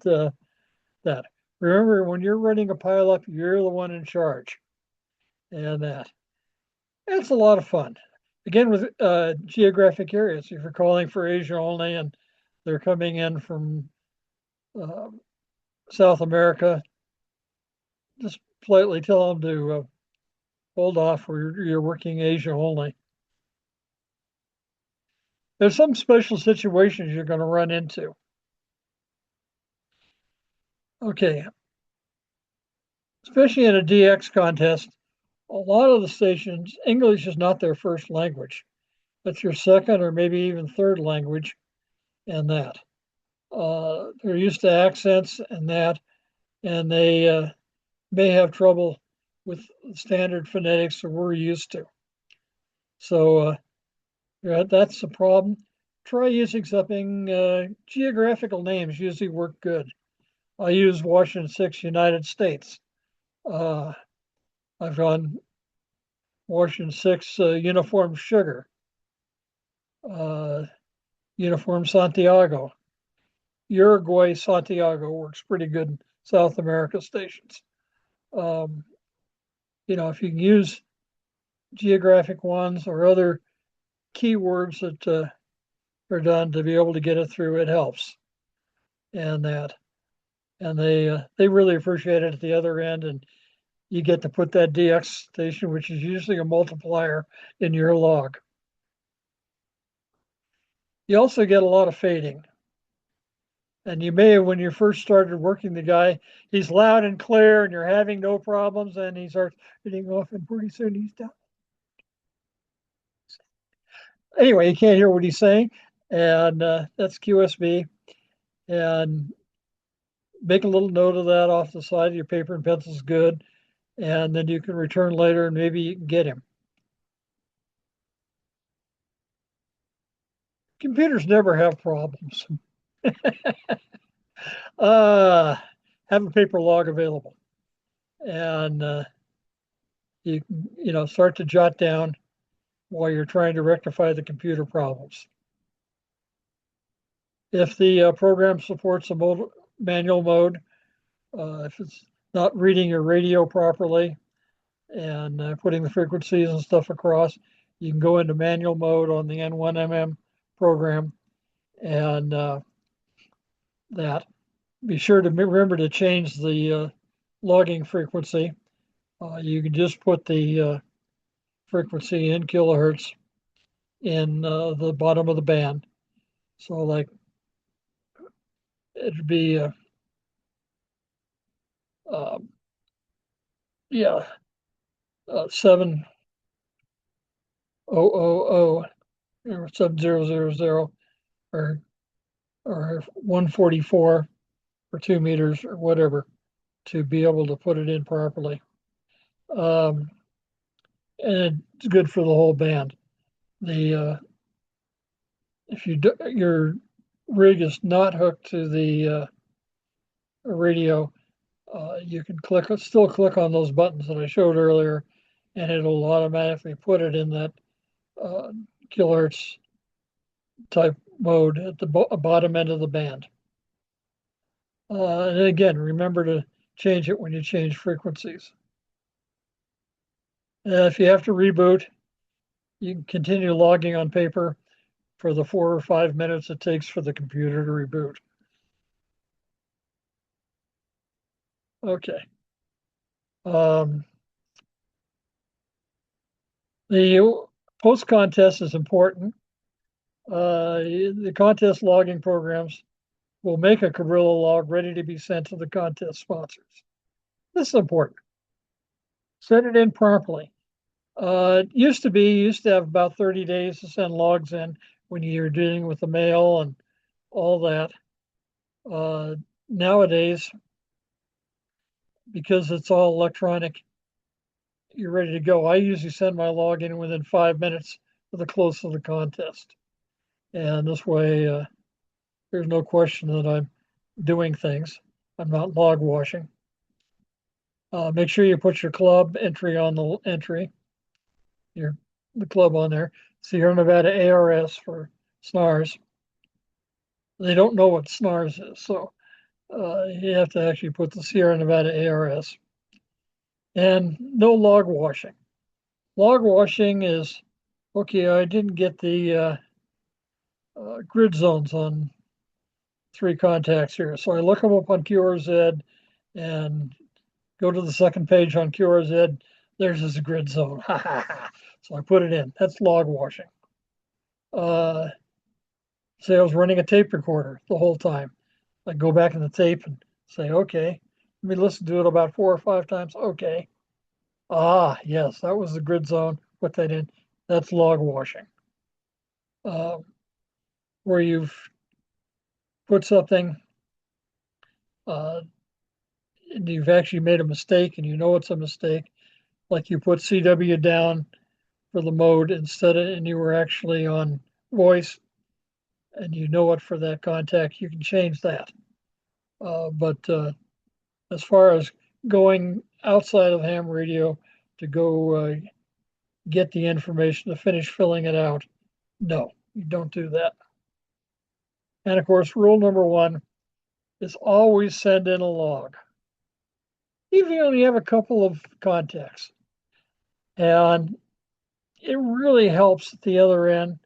that. Remember, when you're running a pileup, you're the one in charge. And it's a lot of fun. Again, with geographic areas, if you're calling for Asia only and they're coming in from South America, just politely tell them to hold off or you're working Asia only. There's some special situations you're going to run into. Okay. Especially in a DX contest, a lot of the stations, English is not their first language. That's your second or maybe even third language, and that. They're used to accents and that, and they may have trouble with standard phonetics that we're used to. So that's the problem. Try using something, geographical names usually work good. I use Washington 6 United States. I've gone Washington 6 Uniform Sugar, Uniform Santiago. Uruguay Santiago works pretty good in South America stations. If you can use geographic ones or other keywords that are done to be able to get it through, it helps. and that. And they really appreciate it at the other end, and you get to put that DX station, which is usually a multiplier, in your log. You also get a lot of fading. And you may have, when you first started working the guy, he's loud and clear and you're having no problems, and he starts hitting off, and pretty soon he's down. Anyway, you can't hear what he's saying, and that's QSB. And make a little note of that off the side of your paper and pencil is good, and then you can return later and maybe you can get him. Computers never have problems. Have a paper log available, and you start to jot down while you're trying to rectify the computer problems. If the program supports a manual mode, if it's not reading your radio properly and putting the frequencies and stuff across, you can go into manual mode on the N1MM program, and that. Be sure to remember to change the logging frequency. You can just put the frequency in kilohertz in the bottom of the band. So like it'd be 7000 or 7000 or 144 for 2 meters or whatever to be able to put it in properly. And it's good for the whole band. If your rig is not hooked to the radio, you can still click on those buttons that I showed earlier, and it'll automatically put it in that kilohertz type mode at the bottom end of the band. And again, remember to change it when you change frequencies. If you have to reboot, you can continue logging on paper for the 4 or 5 minutes it takes for the computer to reboot. Okay. The post-contest is important. The contest logging programs will make a Gorilla log ready to be sent to the contest sponsors. This is important. Set it in properly. It used to have about 30 days to send logs in when you're dealing with the mail and all that. Nowadays, because it's all electronic, you're ready to go. I usually send my log in within 5 minutes for the close of the contest. And this way, there's no question that I'm doing things. I'm not log washing. Make sure you put your club entry on the entry, the club on there. Sierra Nevada ARS for SNARS. They don't know what SNARS is, so you have to actually put the Sierra Nevada ARS. And no log washing. Log washing is, okay, I didn't get the grid zones on 3 contacts here. So I look them up on QRZ and go to the second page on QRZ. There's this grid zone. So I put it in. That's log washing. Say I was running a tape recorder the whole time. I go back in the tape and say, okay, let me listen to it about 4 or 5 times. Okay. Yes, that was the grid zone. Put that in. That's log washing. Where you've put something and you've actually made a mistake and you know it's a mistake, like you put CW down for the mode and you were actually on voice and you know it for that contact, you can change that. But as far as going outside of ham radio to go get the information to finish filling it out, no, you don't do that. And of course, rule number 1 is always send in a log. Even if you only have a couple of contacts. And it really helps at the other end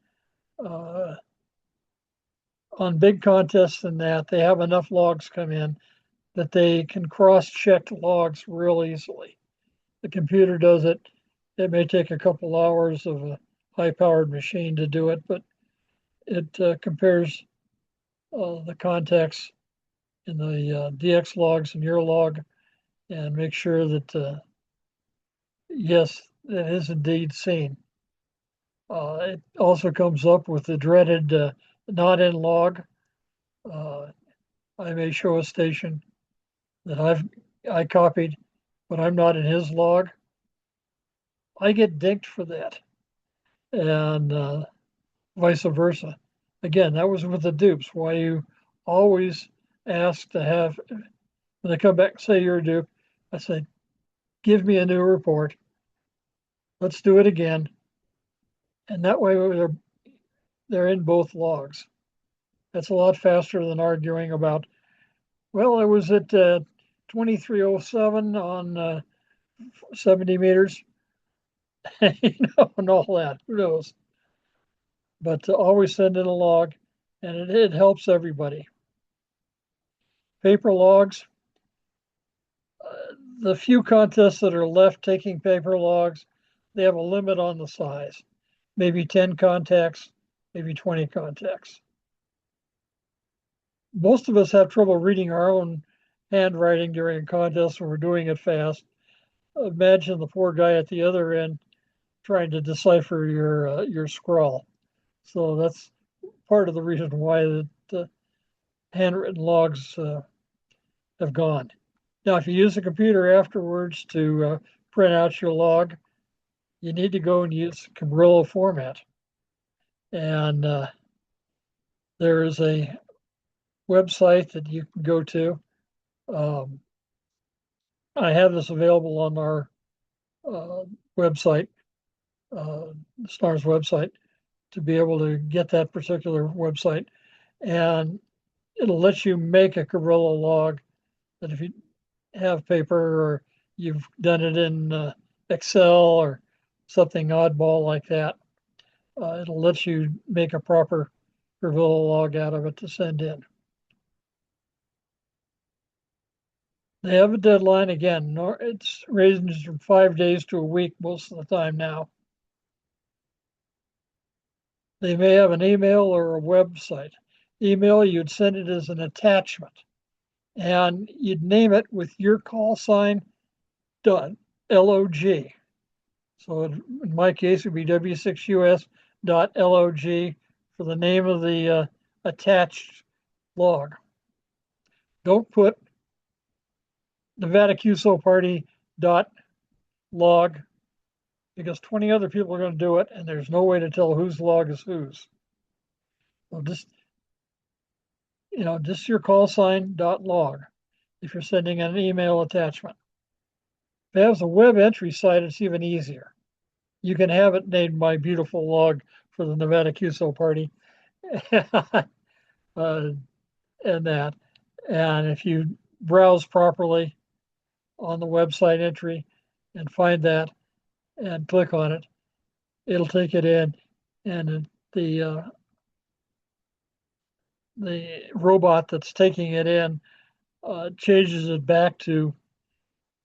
on big contests and that, they have enough logs come in that they can cross-check logs real easily. The computer does it. It may take a couple hours of a high-powered machine to do it, but it compares the contacts in the DX logs and your log and make sure that, yes, it is indeed seen. It also comes up with the dreaded not in log. I may show a station that I copied, but I'm not in his log. I get dinked for that, and vice versa. Again, that was with the dupes. Why you always ask to have, when they come back and say you're a dupe, I say, give me a new report. Let's do it again. And that way they're in both logs. That's a lot faster than arguing about, well, I was at 2307 on 70 meters, and all that. Who knows? But to always send in a log, and it helps everybody. Paper logs, the few contests that are left taking paper logs, they have a limit on the size. Maybe 10 contacts, maybe 20 contacts. Most of us have trouble reading our own handwriting during a contest when we're doing it fast. Imagine the poor guy at the other end trying to decipher your scrawl. So that's part of the reason why the handwritten logs have gone. Now, if you use a computer afterwards to print out your log, you need to go and use Cabrillo format. And there is a website that you can go to. I have this available on our website, SNAR's website, to be able to get that particular website. And it'll let you make a Cabrillo log that if you have paper or you've done it in Excel or something oddball like that, it'll let you make a proper Cabrillo log out of it to send in. They have a deadline again. It's ranges from 5 days to a week most of the time now. They may have an email or a website. Email, you'd send it as an attachment, and you'd name it with your call sign dot log. So in my case, it would be w6us.log for the name of the attached log. Don't put Nevada QSO party.log because 20 other people are going to do it, and there's no way to tell whose log is whose. So just your call sign.log if you're sending an email attachment. If it has a web entry site, it's even easier. You can have it named My Beautiful Log for the Nevada QSO party. And that. And if you browse properly on the website entry and find that and click on it, it'll take it in, and the robot that's taking it in changes it back to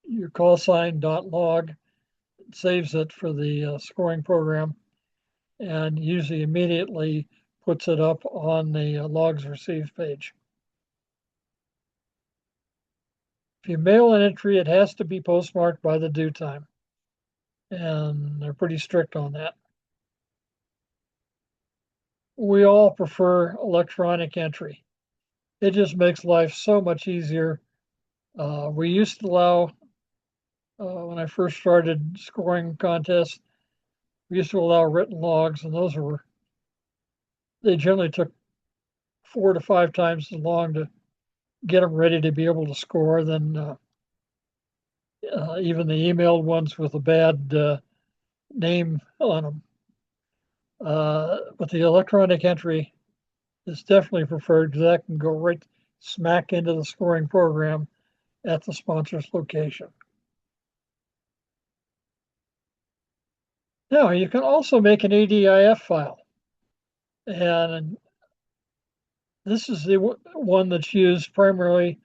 your call sign.log, saves it for the scoring program, and usually immediately puts it up on the logs received page. If you mail an entry, it has to be postmarked by the due time, and they're pretty strict on that. We all prefer electronic entry. It just makes life so much easier. We used to allow, when I first started scoring contests, we used to allow written logs, and they generally took 4 to 5 times as long to get them ready to be able to score than even the emailed ones with a bad name on them. But the electronic entry is definitely preferred because that can go right smack into the scoring program at the sponsor's location. Now, you can also make an ADIF file. And This is the one that's used primarily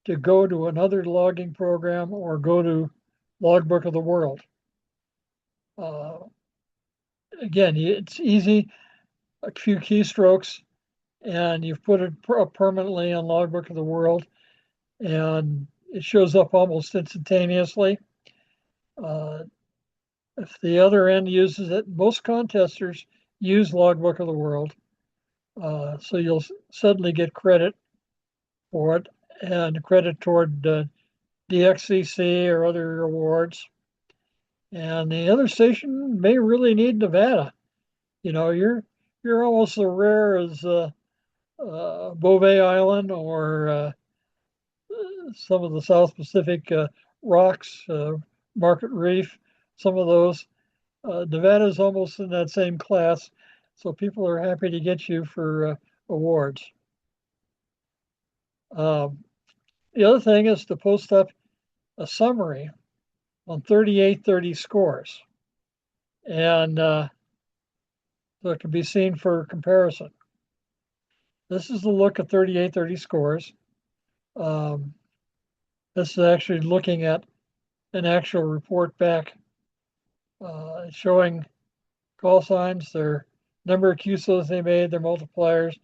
to go to another logging program or go to Logbook of the World. Uh, Again, it's easy, a few keystrokes, and you've put it permanently on Logbook of the World, and it shows up almost instantaneously. If the other end uses it, most contesters use Logbook of the World, so you'll suddenly get credit for it and credit toward DXCC or other awards. And the other station may really need Nevada. You know, you're almost as rare as Beauvais Island or some of the South Pacific rocks, Market Reef, some of those. Nevada is almost in that same class, so people are happy to get you for awards. The other thing is to post up a summary on 3830 scores, and so it can be seen for comparison. This is the look at 3830 scores. This is actually looking at an actual report back showing call signs, their number of QSOs they made, their multipliers,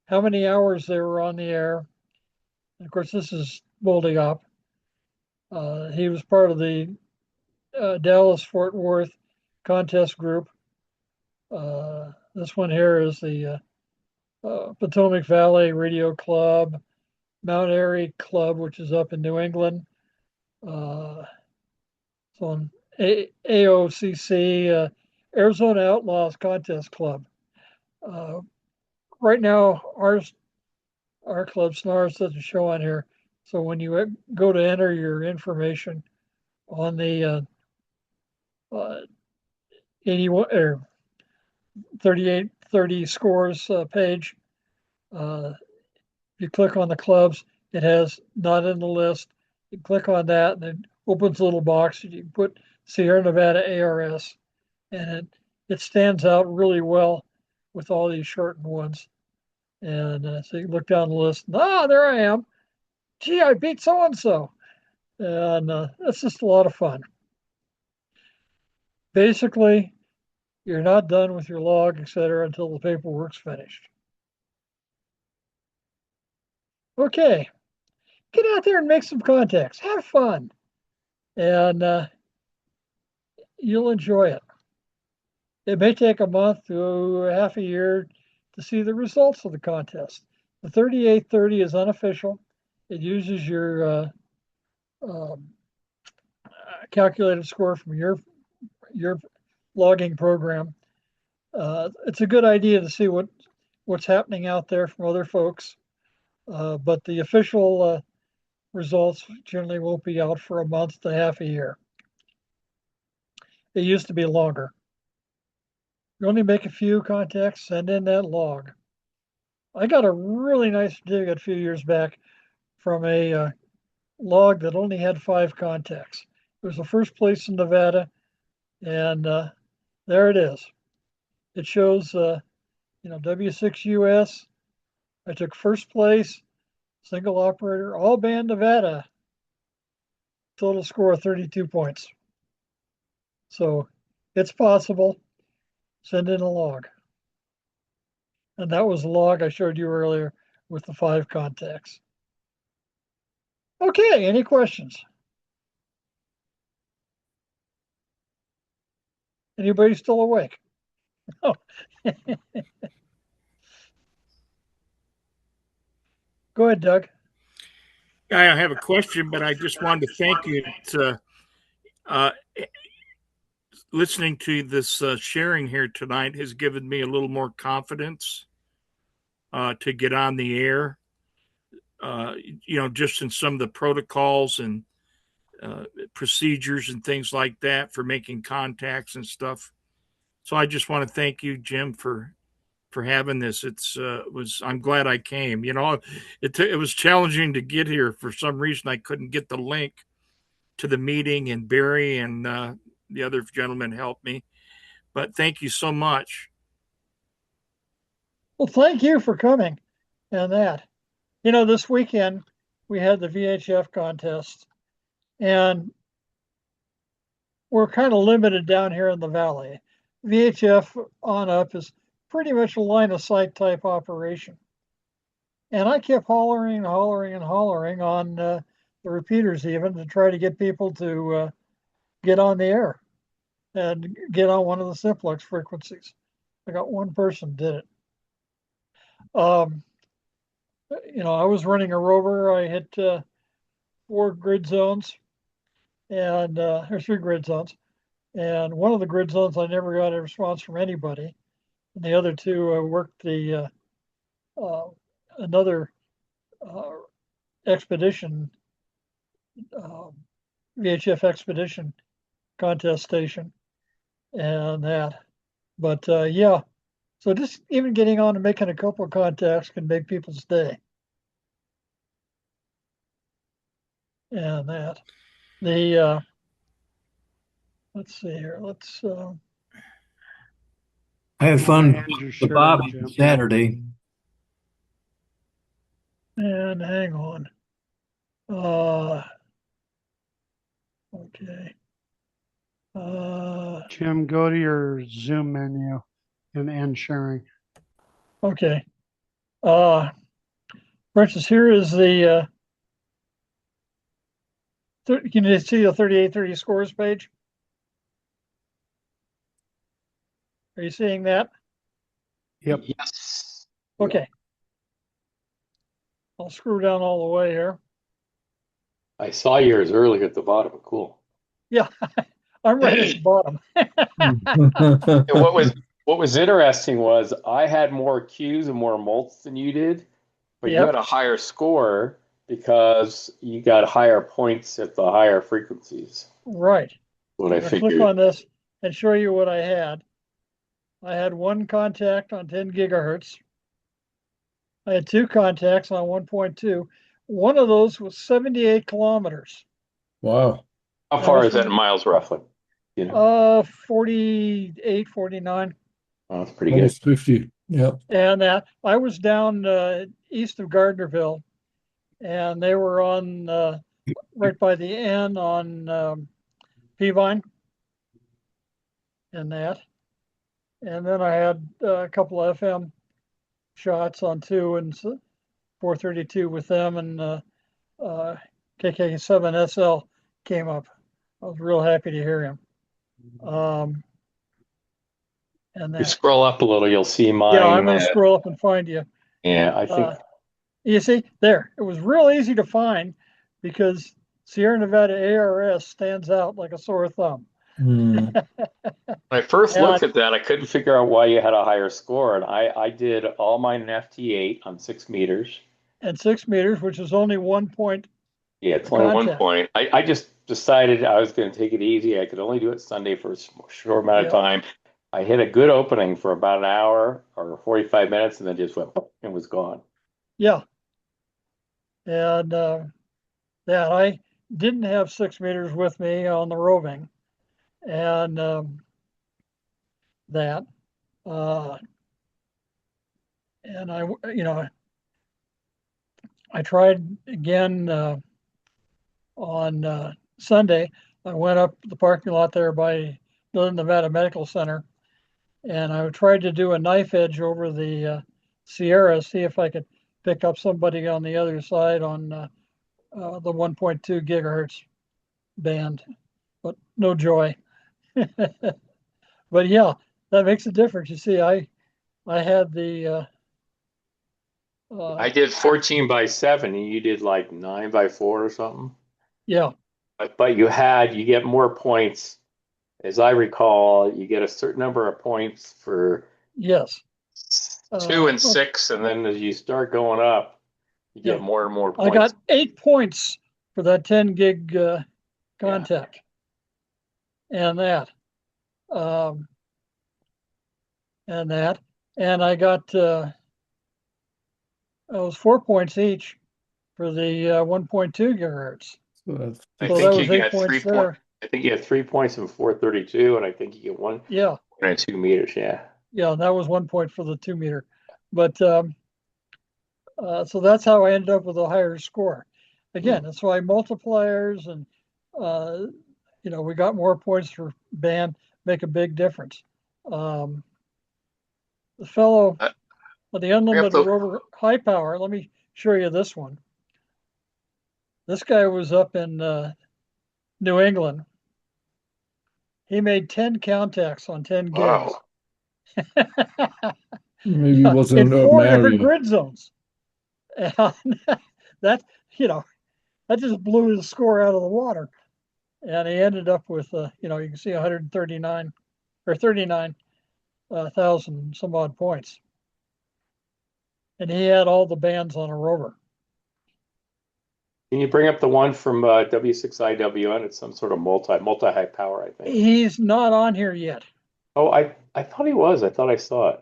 how many hours they were on the air. And of course, this is Moldiop. He was part of the Dallas-Fort Worth contest group. This one here is the Potomac Valley Radio Club, Mount Airy Club, which is up in New England. So on AOCC, Arizona Outlaws Contest Club. Right now, our club SNARS doesn't show on here. So when you go to enter your information on the 81 or 3830 scores page, you click on the clubs, it has not in the list. You click on that and it opens a little box. You can put Sierra Nevada ARS, and it stands out really well with all these shortened ones. And so you look down the list. There I am. Gee, I beat so and so, and it's just a lot of fun. Basically, you're not done with your log, etc., until the paperwork's finished. Okay, get out there and make some contacts. Have fun, and you'll enjoy it. It may take a month to half a year to see the results of the contest. The 3830 is unofficial. It uses your calculated score from your logging program. It's a good idea to see what's happening out there from other folks, but the official results generally won't be out for a month to half a year. It used to be longer. You only make a few contacts, send in that log. I got a really nice certificate a few years back from a log that only had 5 contacts. It was the first place in Nevada, and there it is. It shows, W6US. I took first place, single operator, all band Nevada. Total score of 32 points. So it's possible. Send in a log. And that was the log I showed you earlier with the 5 contacts. Okay, any questions? Anybody still awake? Oh. Go ahead, Doug. I don't have a question, but I just wanted to thank you. Listening to this sharing here tonight has given me a little more confidence to get on the air. Just in some of the protocols and procedures and things like that for making contacts and stuff. So I just want to thank you, Jim, for having this. I'm glad I came. It was challenging to get here. For some reason, I couldn't get the link to the meeting, and Barry and the other gentleman helped me. But thank you so much. Well, thank you for coming. and that. This weekend we had the VHF contest, and we're kind of limited down here in the valley. VHF on up is pretty much a line of sight type operation. And I kept hollering and hollering and hollering on the repeaters even to try to get people to get on the air and get on one of the simplex frequencies. I got one person did it. I was running a rover. I hit 4 grid zones, and there's 3 grid zones. And one of the grid zones, I never got a response from anybody. And the other 2, I worked the another expedition, VHF expedition contest station, and that. But yeah, so just even getting on and making a couple of contacts can make people's day. And that. Let's see here. I had fun And your with shirt, Bobby Jim. Saturday. and hang on. Okay. Jim, go to your Zoom menu and end sharing. Okay. For instance, here is the, can you see the 3830 scores page? Are you seeing that? Yep. Yes. Okay. I'll screw down all the way here. I saw yours earlier at the bottom. Cool. Yeah, I'm right at the bottom. And what was interesting was I had more Qs and more mults than you did, but you Yep. had a higher score because you got higher points at the higher frequencies. Right. What I I'm gonna click figured. on this and show you what I had. I had 1 contact on 10 gigahertz. I had 2 contacts on 1.2. One of those was 78 kilometers. Wow. How far is that in miles roughly? 48, 49. Oh, that's pretty good. Almost 50. Yep. And I was down east of Gardnerville, and they were on right by the end on Peavine and that. And then I had a couple of FM shots on 2 and 432 with them, and KK7SL came up. I was real happy to hear him. And You that. scroll up a little, you'll see mine. Yeah, I'm going to scroll up and find you. Yeah, I think You see, there. It was real easy to find because Sierra Nevada ARS stands out like a sore thumb. Mm. when I first And looked at that, I couldn't figure out why you had a higher score. And I did all mine in FT8 on 6 meters. And 6 meters, which is only 1 point. Yeah, it's only 1 Contact. point. I just decided I was going to take it easy. I could only do it Sunday for a short amount of Yeah. time. I hit a good opening for about an hour or 45 minutes and then just went and was gone. Yeah. And that I didn't have 6 meters with me on the roving. And that. And I tried again on Sunday. I went up the parking lot there by the Nevada Medical Center, and I tried to do a knife edge over the Sierra, see if I could pick up somebody on the other side on the 1.2 gigahertz band, but no joy. But yeah, that makes a difference. You see, I had the I did 14 by 7 and you did like 9 by 4 or something. yeah, But you get more points. As I recall, you get a certain number of points for yes. 2 and 6, and then as you start going up, you get more and more points. I got 8 points for that 10 gig contact, and that, and I got it was 4 points each for the 1.2 gigahertz. So that's I So think that you was get 8 points 3 there. points. I think you have 3 points in 432, and I think you get 1 Yeah, and 2 meters. Yeah. yeah, that was 1 point for the 2 meter, but So that's how I ended up with a higher score. Again, that's why multipliers and, we got more points for band make a big difference. The fellow Uh, with the We have unlimited to, rover high power, let me show you this one. This guy was up in New England. He made 10 contacts on 10 gigs. wow. Maybe it was in in an urban 4 different area. grid zones. And that, that just blew his score out of the water. And he ended up with, you can see 139 or 39,000 some odd points. And he had all the bands on a rover. Can you bring up the one from W6IWN? It's some sort of multi high power, I think. He's not on here yet. Oh, I thought he was. I thought I saw it.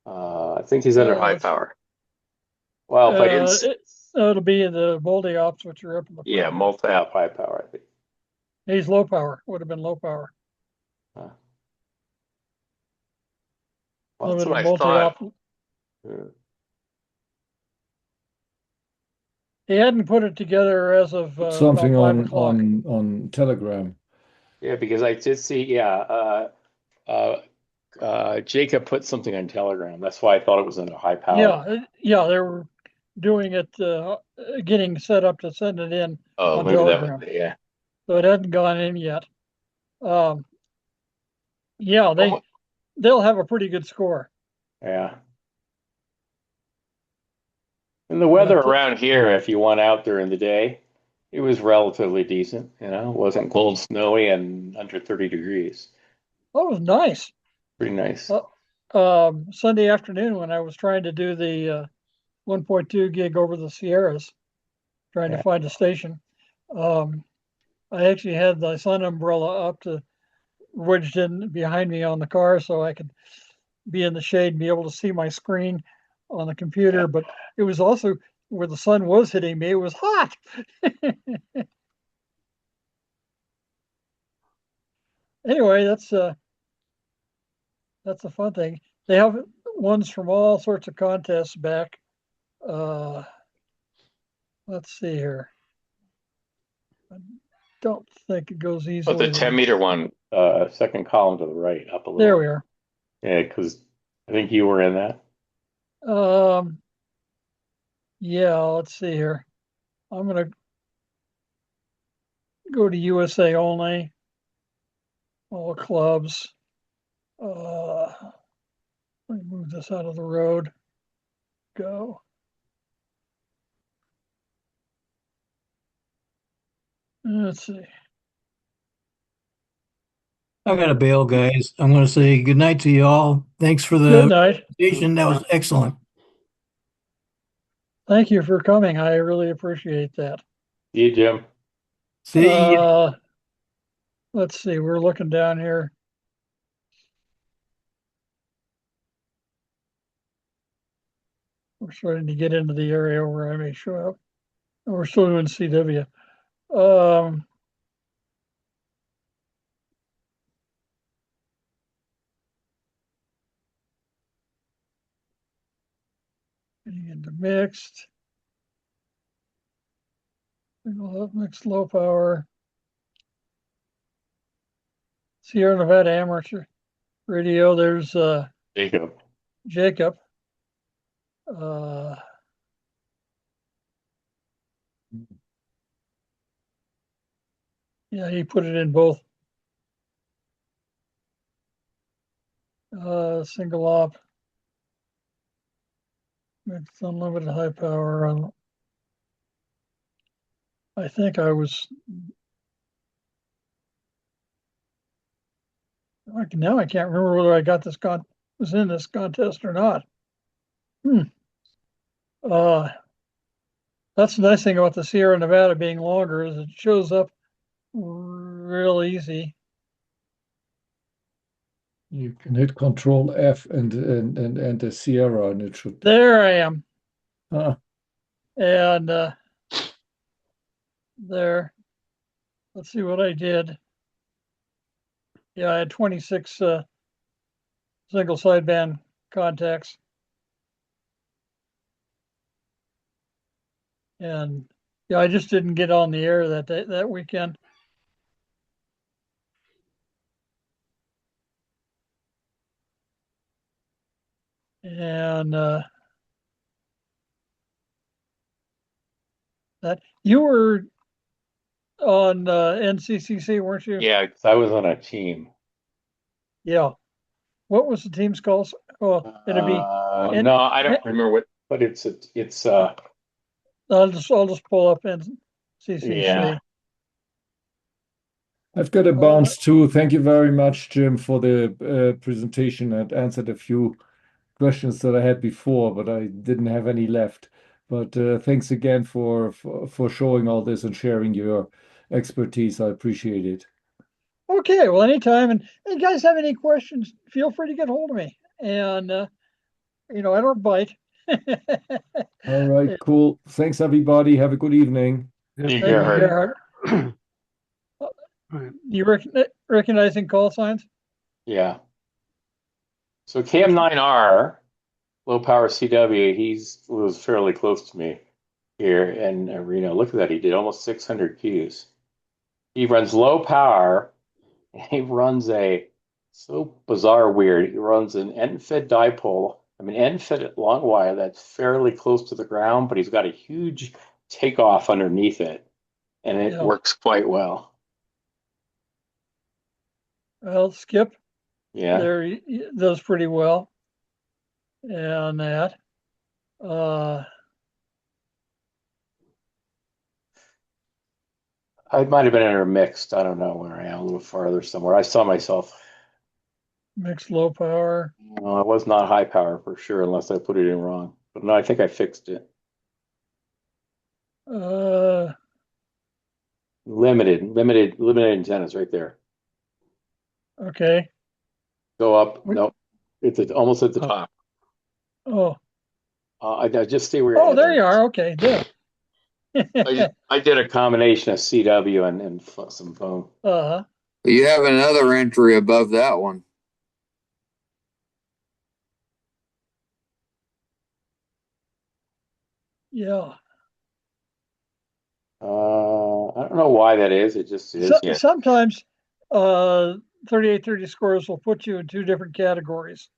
I think he's under high let's- power. Well, if I didn't, It'll be in the multi-ops, which are up in the yeah, front. multi-op high power, I think. He's low power. Would have been low power. Well, that's Limited what I multi-op. thought. Yeah. He hadn't put it together as of about Something 5 on o'clock. on Telegram. Yeah, because I did see, Jacob put something on Telegram. That's why I thought it was under high power. Yeah, they were doing it, getting set up to send it in Oh, on maybe that Telegram. was, yeah. So it hadn't gone in yet. Yeah, Oh, they'll have a pretty good score. yeah. And the weather But, around here, if you went out during the day, it was relatively decent. It wasn't cold, snowy, and under 30 degrees. that was nice. Pretty nice. Sunday afternoon when I was trying to do the 1.2 gig over the Sierras, trying to Yeah. find a station. I actually had the sun umbrella up to wedged in behind me on the car so I could be in the shade and be able to see my screen on the computer. But it was also where the sun was hitting me, it was hot. Anyway, that's a fun thing. They have ones from all sorts of contests back. Let's see here. I don't think it goes Oh, easily. the 10-meter one, second column to the right, up a little. There we are. Yeah, because I think you were in that. Yeah, let's see here. I'm gonna go to USA only. All clubs. Let me move this out of the road. Go. Let's see. I gotta bail, guys. I'm gonna say good night to you all. Thanks for Good the night. presentation. That was excellent. Thank you for coming. I really appreciate that. See you, Jim. See ya. Let's see. We're looking down here. We're starting to get into the area where I may show up. We're still doing CW. Getting into mixed. Single up mixed low power. Sierra Nevada amateur radio. There's Jacob. Jacob. Yeah, he put it in both. Single op. Mixed unlimited high power. I think I was. Now I can't remember whether I got this was in this contest or not. That's the nice thing about the Sierra Nevada being longer is it shows up real easy. You can hit Control F and the Sierra, and it should. There I am. Ah, And there. Let's see what I did. Yeah, I had 26 single sideband contacts. And yeah, I just didn't get on the air that weekend. And that you were on NCCC, weren't you? Yeah, 'cause I was on a team. Yeah. What was the team's called? Oh, it'd be. And No, I don't remember what, but it's I'll just pull up yeah. NCCC. I've got a Uh, bounce too. Thank you very much, Jim, for the presentation and answered a few questions that I had before, but I didn't have any left. But thanks again for showing all this and sharing your expertise. I appreciate it. Okay, well, anytime. And you guys have any questions, feel free to get hold of me. And, I don't bite. All right, cool. Thanks, everybody. Have a good evening. You Thank get you, hurt. Gerhard. Right. Do you recognizing call signs? Yeah. So KM9R, low power CW, was fairly close to me here in Reno. Look at that. He did almost 600 Qs. He runs low power. He runs so bizarre, weird. He runs an end-fed dipole. I mean, end-fed long wire that's fairly close to the ground, but he's got a huge takeoff underneath it, and it Yeah. works quite well. Well, Skip Yeah. there he does pretty well. And that. I might have been intermixed. I don't know where I am, a little farther somewhere. I saw myself. Mixed low power. No, it was not high power for sure, unless I put it in wrong. But no, I think I fixed it. Limited antennas right there. Okay. Go up. What- No, almost at the Oh. top. Oh, I just stay where. there you are. Okay, there. I did a combination of CW and some foam. Uh-huh. You have another entry above that one. Yeah. I don't know why that is. It just is. Yeah. Sometimes 3830 scores will put you in two different categories.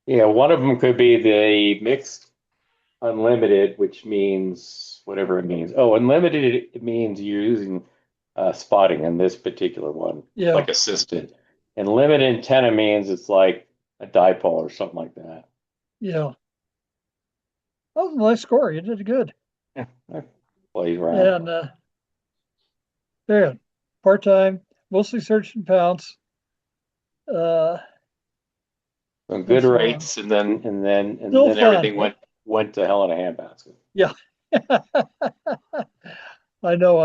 Yeah, one of them could be the mixed unlimited, which means whatever it means. Oh, unlimited, it means you're using spotting in this particular one, Yeah. like assisted. And limited antenna means it's like a dipole or something like that. Yeah. That was a nice score. You did good. Yeah, that plays around. And there, part-time, mostly search and pounce. Some good that's, rates, and then still fun. everything went to hell in a handbasket. Yeah. I know.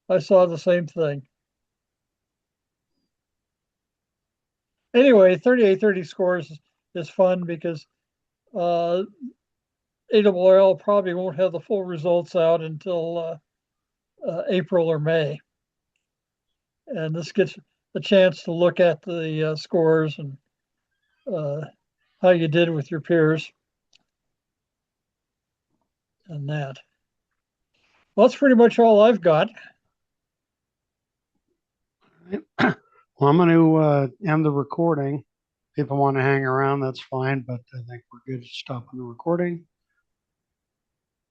I saw the same thing. Anyway, 3830 scores is fun because AOL probably won't have the full results out until April or May. And this gets a chance to look at the scores and how you did with your peers and that. Well, that's pretty much all I've got. Well, I'm going to end the recording. People want to hang around, that's fine, but I think we're good to stop on the recording.